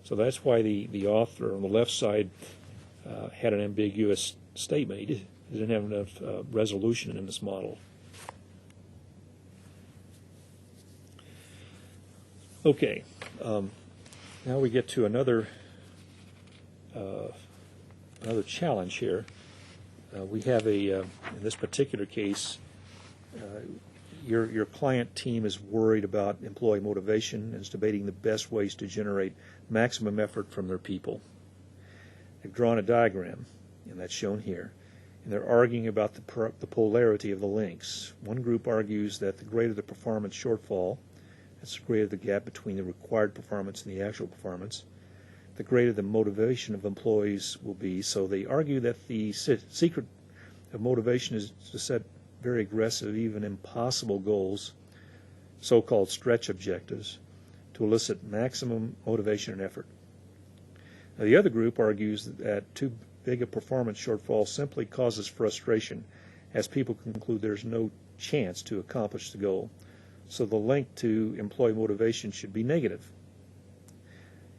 So that's why the author on the left side had an ambiguous statement. He didn't have enough resolution in this model. Okay, now we get to another challenge here. We have in this particular case, your client team is worried about employee motivation and is debating the best ways to generate maximum effort from their people. They've drawn a diagram, and that's shown here, and they're arguing about the polarity of the links. One group argues that the greater the performance shortfall, that's the greater the gap between the required performance and the actual performance, the greater the motivation of employees will be. So they argue that the secret of motivation is to set very aggressive, even impossible goals, so-called stretch objectives, to elicit maximum motivation and effort. Now, the other group argues that too big a performance shortfall simply causes frustration, as people conclude there's no chance to accomplish the goal. So the link to employee motivation should be negative.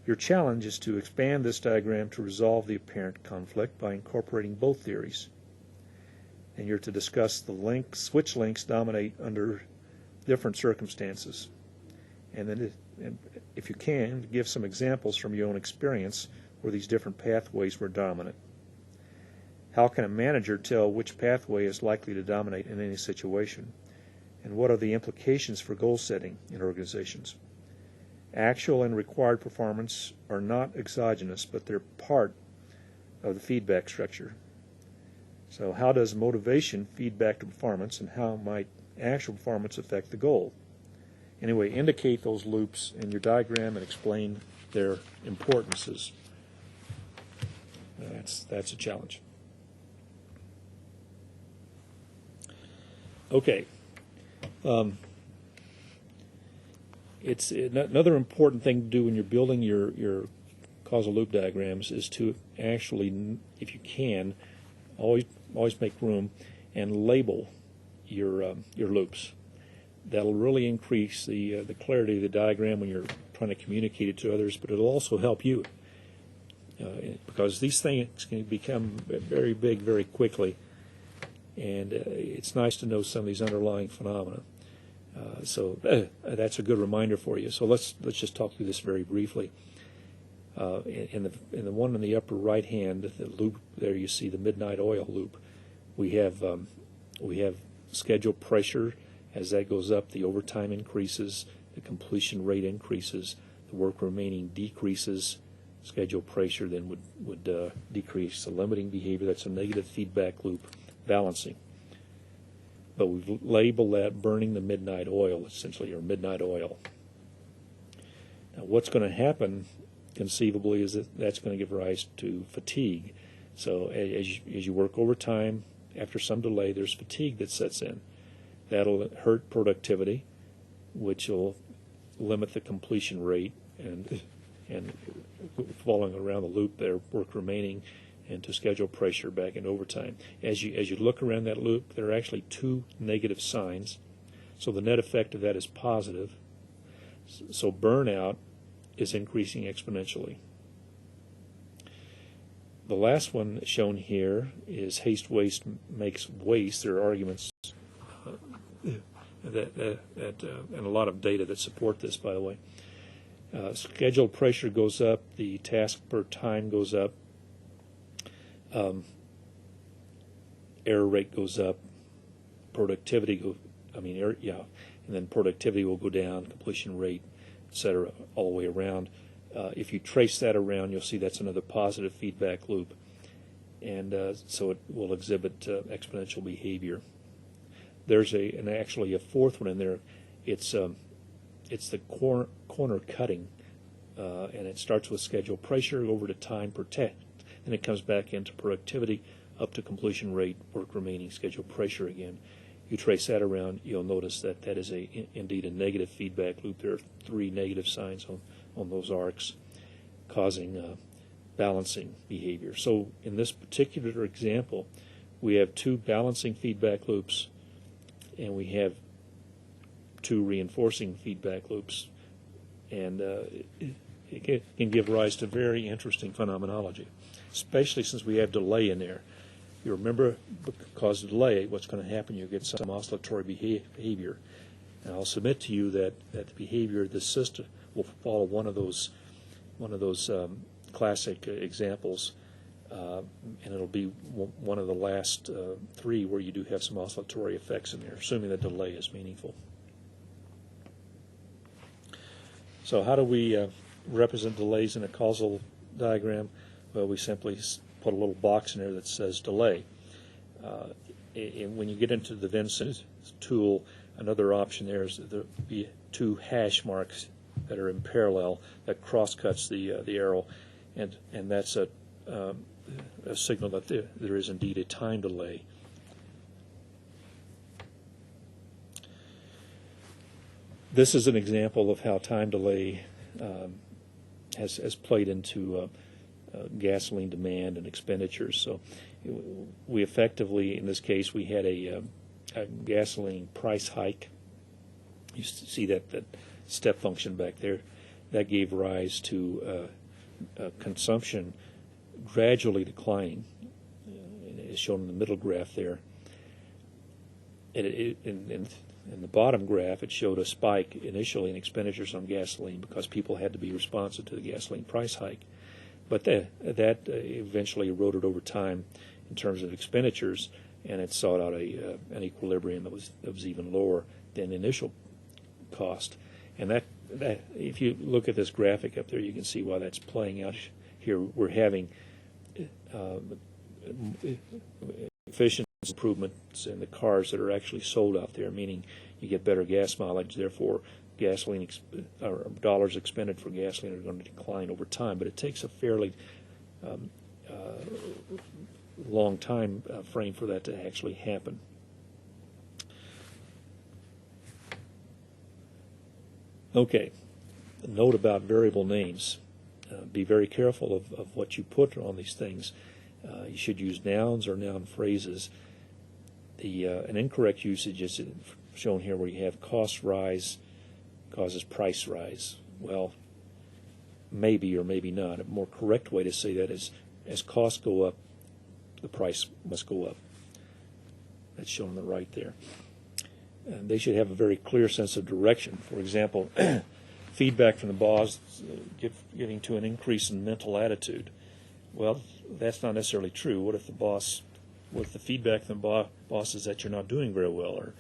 Your challenge is to expand this diagram to resolve the apparent conflict by incorporating both theories. And you're to discuss which links dominate under different circumstances. And then, if you can, give some examples from your own experience where these different pathways were dominant. How can a manager tell which pathway is likely to dominate in any situation? And what are the implications for goal setting in organizations? Actual and required performance are not exogenous, but they're part of the feedback structure. So how does motivation feed back to performance, and how might actual performance affect the goal? Anyway, indicate those loops in your diagram and explain their importances. That's a challenge. Okay. It's another important thing to do when you're building your causal loop diagrams is to actually, if you can, always make room and label your loops. That'll really increase the clarity of the diagram when you're trying to communicate it to others, but it'll also help you because these things can become very big very quickly, and it's nice to know some of these underlying phenomena. So that's a good reminder for you. So let's just talk through this very briefly. In the one in the upper right hand, the loop there, you see the midnight oil loop. We have schedule pressure. As that goes up, the overtime increases, the completion rate increases, the work remaining decreases. Schedule pressure then would decrease. The limiting behavior, that's a negative feedback loop balancing. But we've labeled that burning the midnight oil, essentially, or midnight oil. Now, what's going to happen conceivably is that's going to give rise to fatigue. So as you work overtime, after some delay, there's fatigue that sets in. That'll hurt productivity, which will limit the completion rate and following around the loop there, work remaining, and to schedule pressure back into overtime. As you look around that loop, there are actually two negative signs. So the net effect of that is positive. So burnout is increasing exponentially. The last one shown here is haste waste makes waste. There are arguments and a lot of data that support this, by the way. Scheduled pressure goes up, the task per time goes up, error rate goes up, productivity and then productivity will go down, completion rate, etc., all the way around. If you trace that around, you'll see that's another positive feedback loop, and so it will exhibit exponential behavior. There's actually a fourth one in there. It's the corner cutting, and it starts with scheduled pressure over to time per task, and it comes back into productivity up to completion rate, work remaining, scheduled pressure again. You trace that around, you'll notice that that is indeed a negative feedback loop. There are 3 negative signs on those arcs, causing balancing behavior. So in this particular example, we have 2 balancing feedback loops, and we have 2 reinforcing feedback loops, and it can give rise to very interesting phenomenology, especially since we have delay in there. You remember, because of delay, what's going to happen, you'll get some oscillatory behavior. And I'll submit to you that the behavior of this system will follow one of those classic examples, and it'll be one of the last 3 where you do have some oscillatory effects in there, assuming the delay is meaningful. So how do we represent delays in a causal diagram? Well, we simply put a little box in there that says delay. And when you get into the Vincent tool, another option there is there be 2 hash marks that are in parallel that cross-cuts the arrow, and that's a signal that there is indeed a time delay. This is an example of how time delay has played into gasoline demand and expenditures. So we effectively, in this case, we had a gasoline price hike. You see that step function back there. That gave rise to consumption gradually declining, as shown in the middle graph there. In the bottom graph, it showed a spike initially in expenditures on gasoline because people had to be responsive to the gasoline price hike. But that eventually eroded over time in terms of expenditures, and it sought out an equilibrium that was even lower than initial cost. And that if you look at this graphic up there, you can see why that's playing out here. We're having efficiency improvements in the cars that are actually sold out there, meaning you get better gas mileage, therefore gasoline or dollars expended for gasoline are going to decline over time, but it takes a fairly long time frame for that to actually happen. Okay, a note about variable names. Be very careful of what you put on these things. You should use nouns or noun phrases. An incorrect usage is shown here where you have cost rise causes price rise. Well, maybe or maybe not. A more correct way to say that is as costs go up, the price must go up. That's shown on the right there. And they should have a very clear sense of direction. For example, feedback from the boss giving to an increase in mental attitude. Well, that's not necessarily true. What if the feedback from the boss is that you're not doing very well, or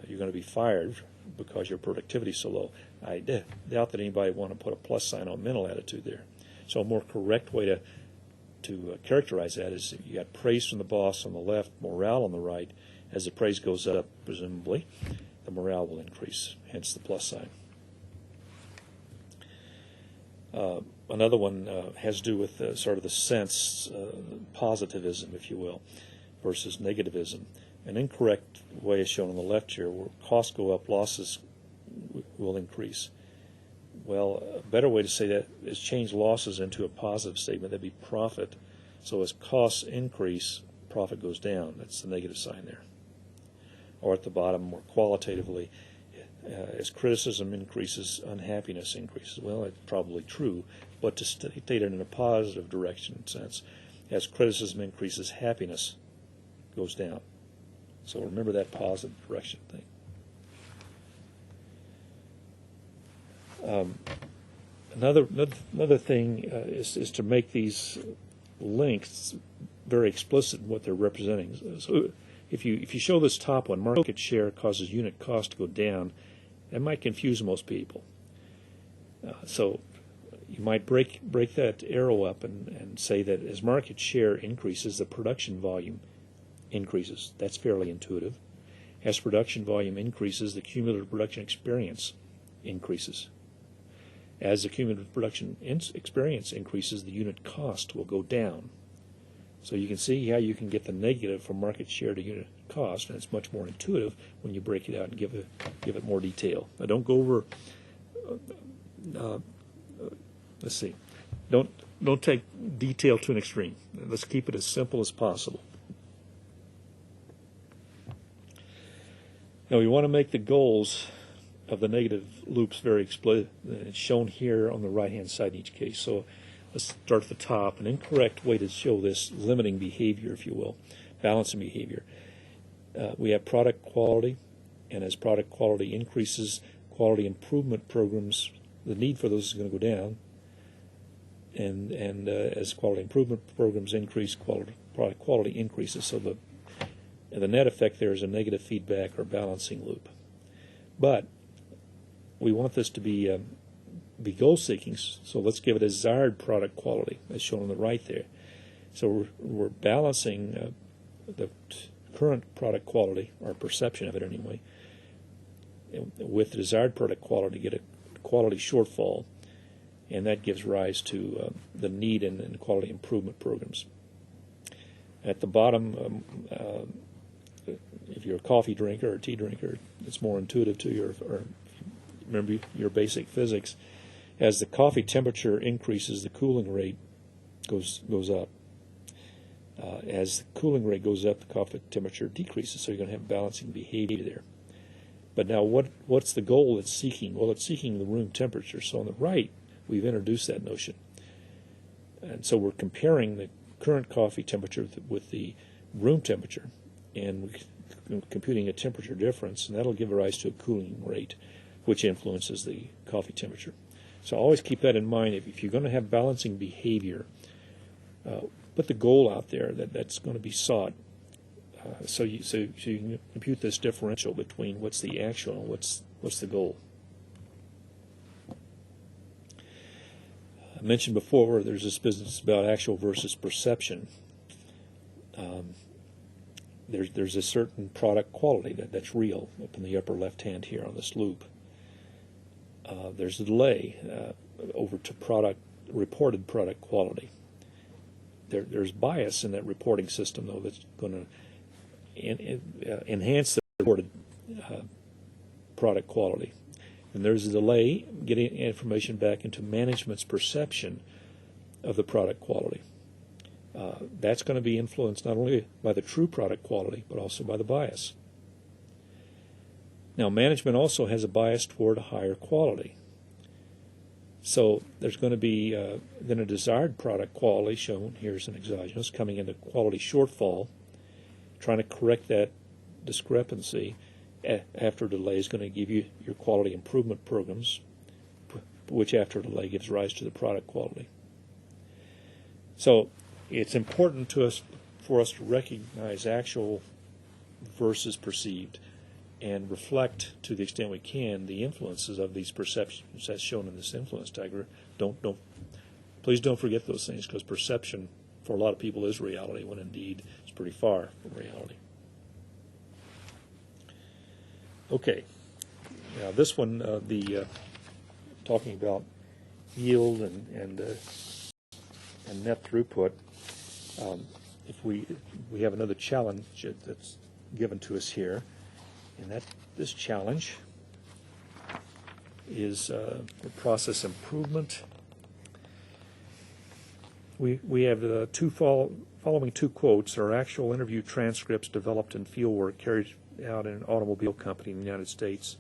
you're going to be fired because your productivity is so low? I doubt that anybody would want to put a plus sign on mental attitude there. So a more correct way to characterize that is you got praise from the boss on the left, morale on the right. As the praise goes up, presumably, the morale will increase, hence the plus sign. Another one has to do with sort of the sense, positivism, if you will, versus negativism. An incorrect way is shown on the left here, where costs go up, losses will increase. Well, a better way to say that is change losses into a positive statement. That'd be profit. So as costs increase, profit goes down. That's the negative sign there. Or at the bottom, more qualitatively, as criticism increases, unhappiness increases. Well, it's probably true, but to state it in a positive direction sense, as criticism increases, happiness goes down. So remember that positive direction thing. Another thing is to make these links very explicit in what they're representing. So if you show this top one, market share causes unit cost to go down, that might confuse most people. So you might break that arrow up and say that as market share increases, the production volume increases. That's fairly intuitive. As production volume increases, the cumulative production experience increases. As the cumulative production experience increases, the unit cost will go down. So you can see how you can get the negative from market share to unit cost, and it's much more intuitive when you break it out and give it more detail. Now, don't go over. Let's see. Don't take detail to an extreme. Let's keep it as simple as possible. Now, we want to make the goals of the negative loops very explicit. It's shown here on the right-hand side in each case. So let's start at the top. An incorrect way to show this limiting behavior, if you will, balancing behavior. We have product quality, and as product quality increases, quality improvement programs, the need for those is going to go down. And as quality improvement programs increase, product quality increases. So the net effect there is a negative feedback or balancing loop. But we want this to be goal-seeking, so let's give it a desired product quality, as shown on the right there. So we're balancing the current product quality, or perception of it anyway, with the desired product quality to get a quality shortfall, and that gives rise to the need in quality improvement programs. At the bottom, if you're a coffee drinker or a tea drinker, it's more intuitive to you, or remember your basic physics. As the coffee temperature increases, the cooling rate goes up. As the cooling rate goes up, the coffee temperature decreases, so you're going to have balancing behavior there. But now what's the goal it's seeking? Well, it's seeking the room temperature. So on the right, we've introduced that notion. And so we're comparing the current coffee temperature with the room temperature, and we're computing a temperature difference, and that'll give rise to a cooling rate, which influences the coffee temperature. So always keep that in mind. If you're going to have balancing behavior, put the goal out there that's going to be sought. So you can compute this differential between what's the actual and what's the goal. I mentioned before there's this business about actual versus perception. There's a certain product quality that's real up in the upper left hand here on this loop. There's a delay over to reported product quality. There's bias in that reporting system, though, that's going to enhance the reported product quality. And there's a delay getting information back into management's perception of the product quality. That's going to be influenced not only by the true product quality, but also by the bias. Now, management also has a bias toward a higher quality. So there's going to be then a desired product quality shown here as an exogenous coming into quality shortfall, trying to correct that discrepancy after a delay is going to give you your quality improvement programs, which after a delay gives rise to the product quality. So it's important for us to recognize actual versus perceived, and reflect to the extent we can the influences of these perceptions as shown in this influence diagram. Please don't forget those things, because perception for a lot of people is reality, when indeed it's pretty far from reality. Okay, now this one, talking about yield and net throughput. If we have another challenge that's given to us here. And this challenge is the process improvement. We have the following two quotes are actual interview transcripts developed in fieldwork carried out in an automobile company in the United States.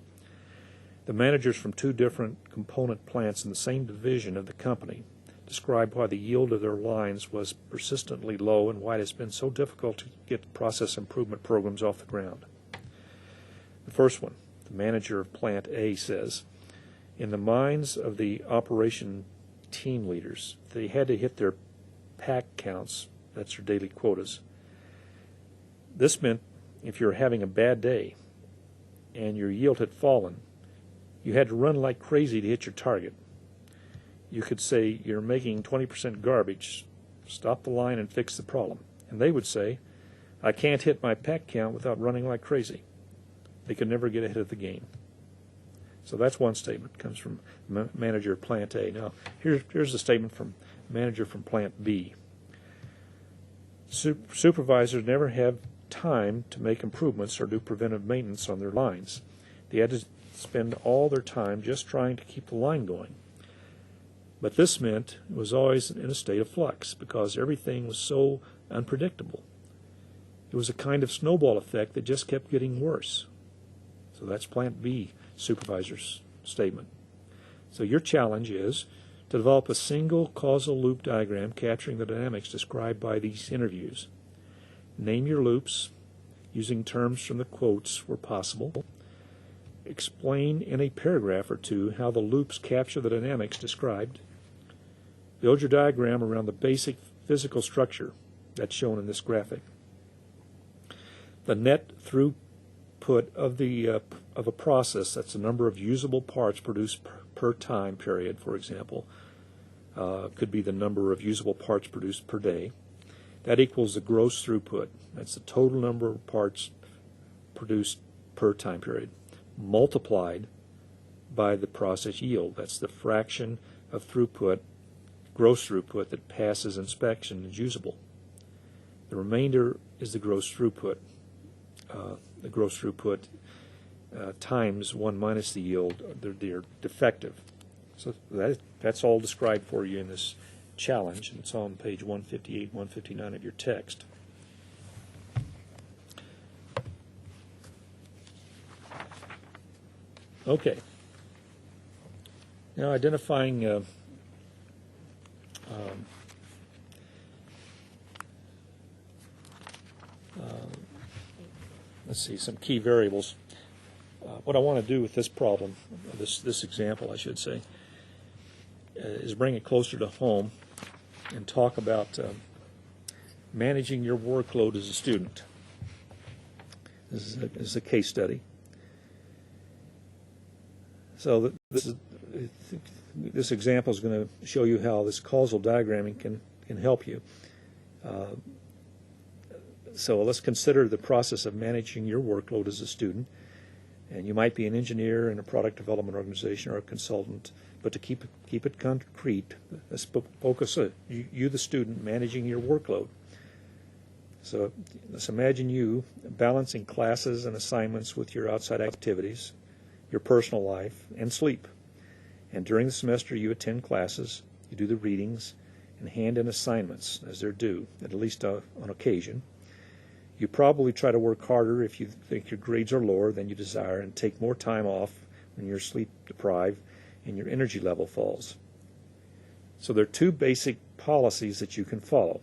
The managers from two different component plants in the same division of the company described why the yield of their lines was persistently low and why it has been so difficult to get process improvement programs off the ground. The first one, the manager of Plant A says, In the minds of the operation team leaders, they had to hit their pack counts, that's their daily quotas. This meant if you're having a bad day and your yield had fallen, you had to run like crazy to hit your target. You could say, you're making 20% garbage, stop the line and fix the problem. And they would say, I can't hit my pack count without running like crazy. They could never get ahead of the game. So that's one statement. It comes from manager of Plant A. Now, here's a statement from manager from Plant B. Supervisors never have time to make improvements or do preventive maintenance on their lines. They had to spend all their time just trying to keep the line going. But this meant it was always in a state of flux because everything was so unpredictable. It was a kind of snowball effect that just kept getting worse. So that's Plant B supervisor's statement. So your challenge is to develop a single causal loop diagram capturing the dynamics described by these interviews. Name your loops using terms from the quotes where possible. Explain in a paragraph or two how the loops capture the dynamics described. Build your diagram around the basic physical structure that's shown in this graphic. The net throughput of a process, that's the number of usable parts produced per time period, for example, could be the number of usable parts produced per day. That equals the gross throughput. That's the total number of parts produced per time period, multiplied by the process yield. That's the fraction of throughput, gross throughput, that passes inspection and is usable. The remainder is the gross throughput. Times 1 minus the yield, they're defective. So that's all described for you in this challenge, and it's on page 158, 159 of your text. Okay. Now identifying let's see, some key variables. What I want to do with this problem, this example I should say, is bring it closer to home and talk about managing your workload as a student. This is a case study. So this example is going to show you how this causal diagramming can help you. So let's consider the process of managing your workload as a student. And you might be an engineer in a product development organization or a consultant, but to keep it concrete, let's focus on you, the student, managing your workload. So let's imagine you balancing classes and assignments with your outside activities, your personal life, and sleep. And during the semester you attend classes, you do the readings, and hand in assignments as they're due, at least on occasion. You probably try to work harder if you think your grades are lower than you desire and take more time off when you're sleep deprived and your energy level falls. So there are two basic policies that you can follow.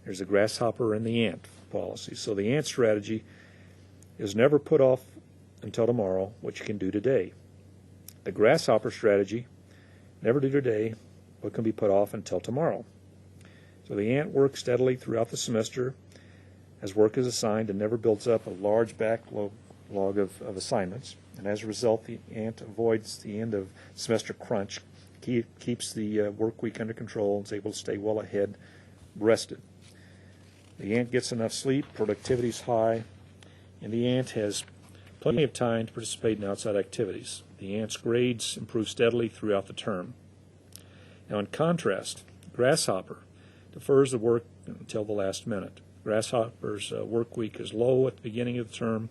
There's the grasshopper and the ant policy. So the ant strategy is never put off until tomorrow what you can do today. The grasshopper strategy, never do today what can be put off until tomorrow. So the ant works steadily throughout the semester as work is assigned and never builds up a large backlog of assignments. And as a result, the ant avoids the end of semester crunch, keeps the work week under control, and is able to stay well ahead, rested. The ant gets enough sleep, productivity is high, and the ant has plenty of time to participate in outside activities. The ant's grades improve steadily throughout the term. Now, in contrast, grasshopper defers the work until the last minute. Grasshopper's work week is low at the beginning of the term,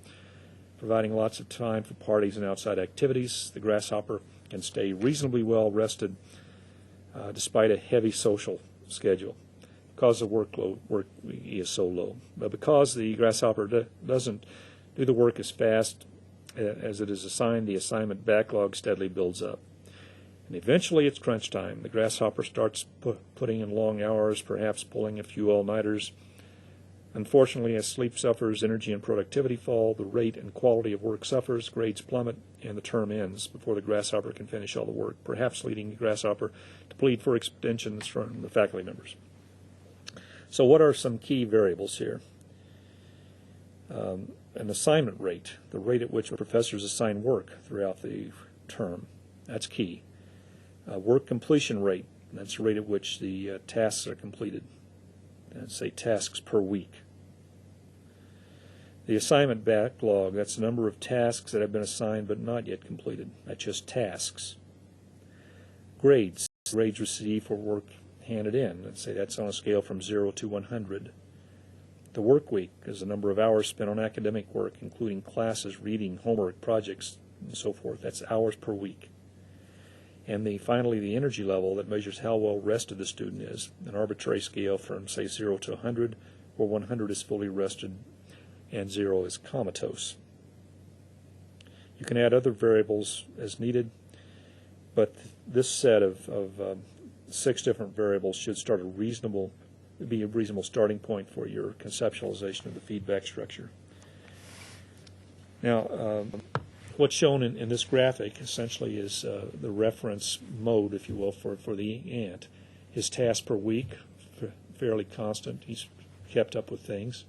providing lots of time for parties and outside activities. The grasshopper can stay reasonably well rested despite a heavy social schedule because the work is so low. But because the grasshopper doesn't do the work as fast as it is assigned, the assignment backlog steadily builds up. And eventually it's crunch time. The grasshopper starts putting in long hours, perhaps pulling a few all-nighters. Unfortunately, as sleep suffers, energy and productivity fall, the rate and quality of work suffers, grades plummet, and the term ends before the grasshopper can finish all the work, perhaps leading the grasshopper to plead for extensions from the faculty members. So what are some key variables here? An assignment rate, the rate at which professors assign work throughout the term. That's key. Work completion rate, that's the rate at which the tasks are completed. And say tasks per week. The assignment backlog, that's the number of tasks that have been assigned but not yet completed. That's just tasks. Grades, grades received for work handed in. Let's say that's on a scale from 0 to 100. The work week is the number of hours spent on academic work, including classes, reading, homework, projects, and so forth. That's hours per week. And finally, the energy level that measures how well rested the student is, an arbitrary scale from, say, 0 to 100, where 100 is fully rested and 0 is comatose. You can add other variables as needed, but this set of 6 different variables should be a reasonable starting point for your conceptualization of the feedback structure. Now, what's shown in this graphic essentially is the reference mode, if you will, for the ant. His tasks per week, fairly constant. He's kept up with things.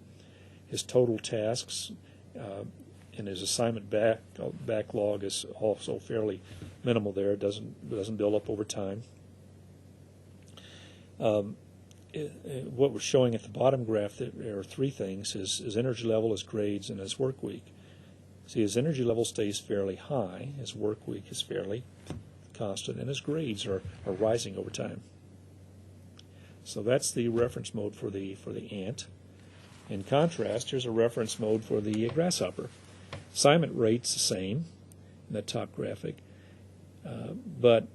His total tasks and his assignment backlog is also fairly minimal there. It doesn't build up over time. What we're showing at the bottom graph, there are 3 things: his energy level, his grades, and his work week. See, his energy level stays fairly high, his work week is fairly constant, and his grades are rising over time. So that's the reference mode for the ant. In contrast, here's a reference mode for the grasshopper. Assignment rate's the same in that top graphic, but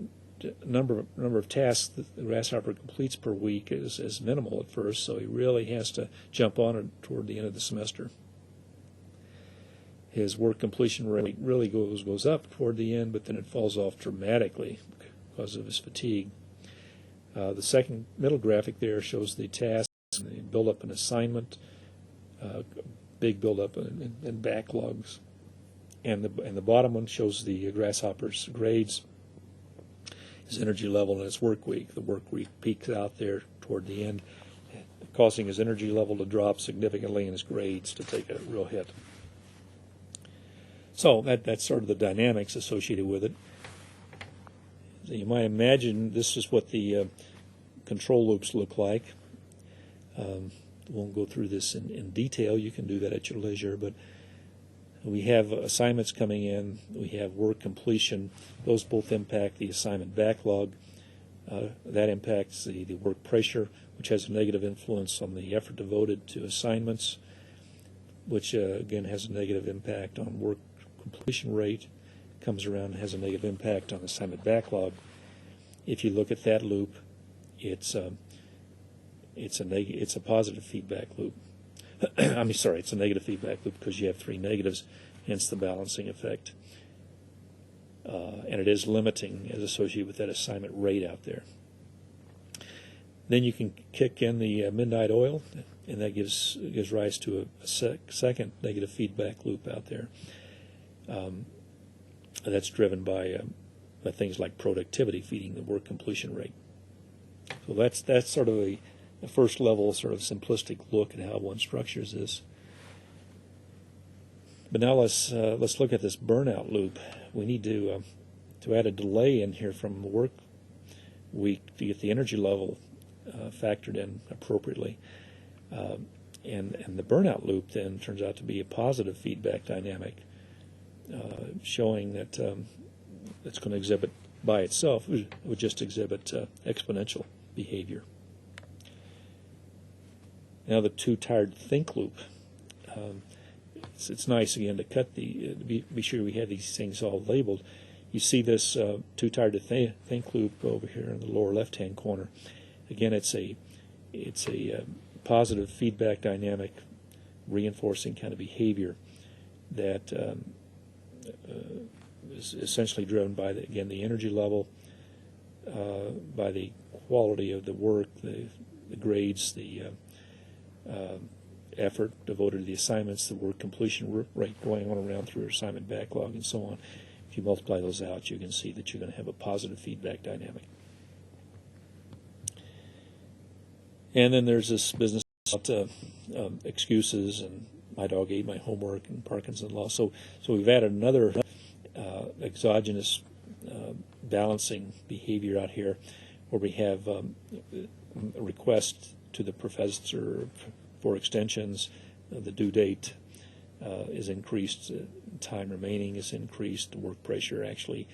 number of tasks that the grasshopper completes per week is minimal at first, so he really has to jump on it toward the end of the semester. His work completion rate really goes up toward the end, but then it falls off dramatically because of his fatigue. The second middle graphic there shows the tasks, the build-up in assignment, big build-up in backlogs, and the bottom one shows the grasshopper's grades, his energy level, and his work week. The work week peaks out there toward the end, causing his energy level to drop significantly and his grades to take a real hit. So that's sort of the dynamics associated with it. So you might imagine this is what the control loops look like. Won't go through this in detail. You can do that at your leisure. But we have assignments coming in. We have work completion. Those both impact the assignment backlog. That impacts the work pressure, which has a negative influence on the effort devoted to assignments, which again has a negative impact on work completion rate, comes around and has a negative impact on assignment backlog. If you look at that loop, it's a positive feedback loop. It's a negative feedback loop because you have 3 negatives, hence the balancing effect. And it is limiting as associated with that assignment rate out there. Then you can kick in the midnight oil, and that gives rise to a second negative feedback loop out there. That's driven by things like productivity feeding the work completion rate. So that's sort of the first level, sort of simplistic look at how one structures this. But now let's look at this burnout loop. We need to add a delay in here from the work week to get the energy level factored in appropriately. And the burnout loop then turns out to be a positive feedback dynamic, showing that it's going to exhibit by itself, it would just exhibit exponential behavior. Now the too tired to think loop. It's nice again to cut be sure we have these things all labeled. You see this too tired to think loop over here in the lower left-hand corner. Again, it's a positive feedback dynamic, reinforcing kind of behavior that is essentially driven by the energy level, by the quality of the work, the grades, effort devoted to the assignments, the work completion rate going on around through your assignment backlog, and so on. If you multiply those out, you can see that you're going to have a positive feedback dynamic. And then there's this business about excuses and my dog ate my homework and Parkinson's law. So we've added another exogenous balancing behavior out here, where we have a request to the professor for extensions. The due date is increased, time remaining is increased, work pressure actually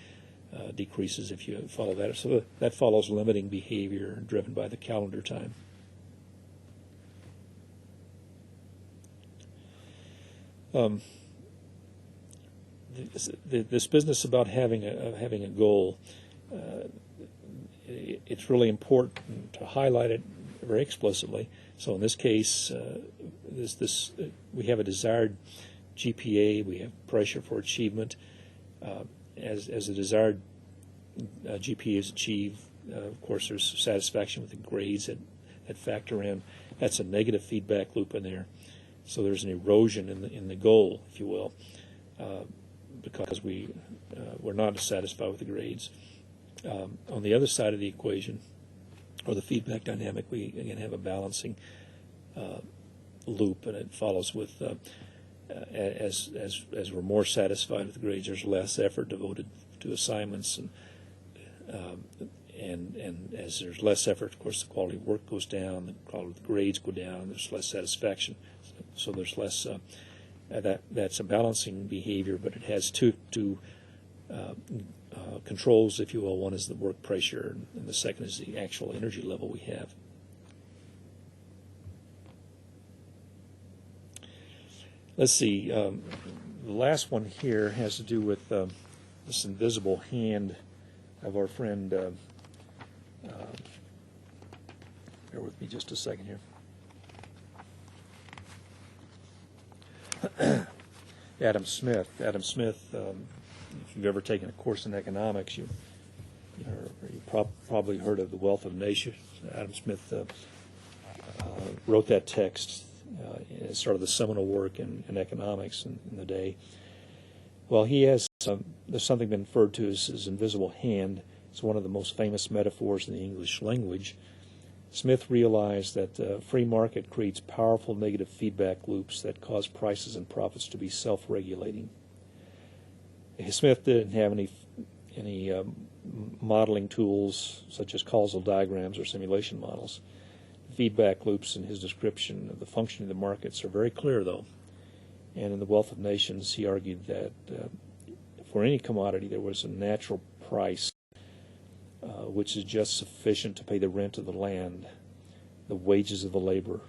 decreases if you follow that. So that follows limiting behavior driven by the calendar time. This business about having a goal, it's really important to highlight it very explicitly. So in this case, we have a desired GPA, we have pressure for achievement. As the desired GPA is achieved, of course, there's satisfaction with the grades that factor in. That's a negative feedback loop in there. So there's an erosion in the goal, if you will, because we're not satisfied with the grades. On the other side of the equation, or the feedback dynamic, we again have a balancing loop, and it follows with as we're more satisfied with the grades, there's less effort devoted to assignments, and as there's less effort, of course, the quality of work goes down, the quality of the grades go down, there's less satisfaction. So there's less. That's a balancing behavior, but it has two controls, if you will. One is the work pressure, and the second is the actual energy level we have. Let's see. The last one here has to do with this invisible hand of our friend. Bear with me just a second here. Adam Smith. If you've ever taken a course in economics, you probably heard of The Wealth of Nations. Adam Smith wrote that text as sort of the seminal work in economics in the day. Well, he has there's something been referred to as his invisible hand. It's one of the most famous metaphors in the English language. Smith realized that the free market creates powerful negative feedback loops that cause prices and profits to be self-regulating. Smith didn't have any modeling tools such as causal diagrams or simulation models. Feedback loops in his description of the functioning of the markets are very clear, though. And in The Wealth of Nations, he argued that for any commodity, there was a natural price which is just sufficient to pay the rent of the land, the wages of the labor,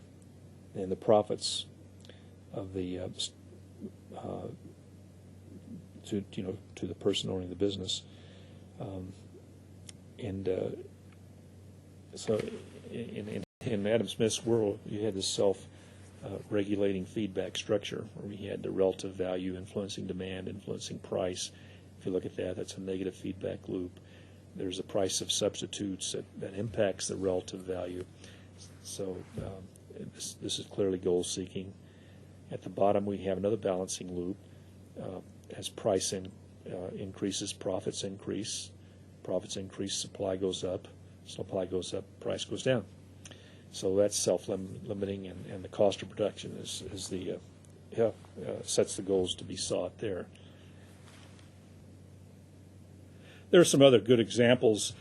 and the profits of the to the person owning the business. So in Adam Smith's world, you had this self-regulating feedback structure where we had the relative value influencing demand, influencing price. If you look at that, that's a negative feedback loop. There's a price of substitutes that impacts the relative value. So this is clearly goal-seeking. At the bottom, we have another balancing loop. As price increases, profits increase. Profits increase, supply goes up. Supply goes up, price goes down. So that's self-limiting, and the cost of production is the sets the goals to be sought there. There are some other good examples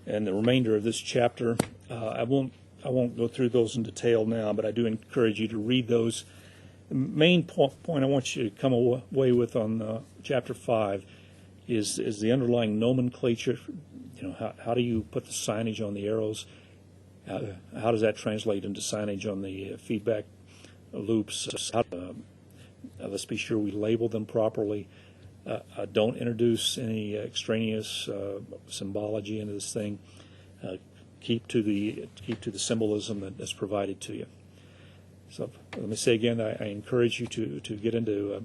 in the remainder of this chapter. I won't go through those in detail now, but I do encourage you to read those. The main point I want you to come away with on chapter 5 is the underlying nomenclature. How do you put the signage on the arrows? How does that translate into signage on the feedback loops? Let's be sure we label them properly. Don't introduce any extraneous symbology into this thing. Keep to the symbolism that's provided to you. So let me say again, I encourage you to get into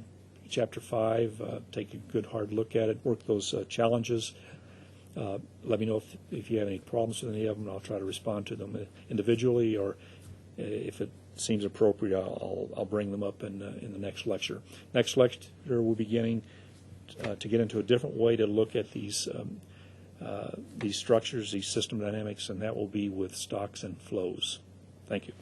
chapter 5, take a good hard look at it, work those challenges. Let me know if you have any problems with any of them, and I'll try to respond to them individually, or if seems appropriate, I'll bring them up in the next lecture. Next lecture, we'll be beginning to get into a different way to look at these structures, these system dynamics, and that will be with stocks and flows. Thank you.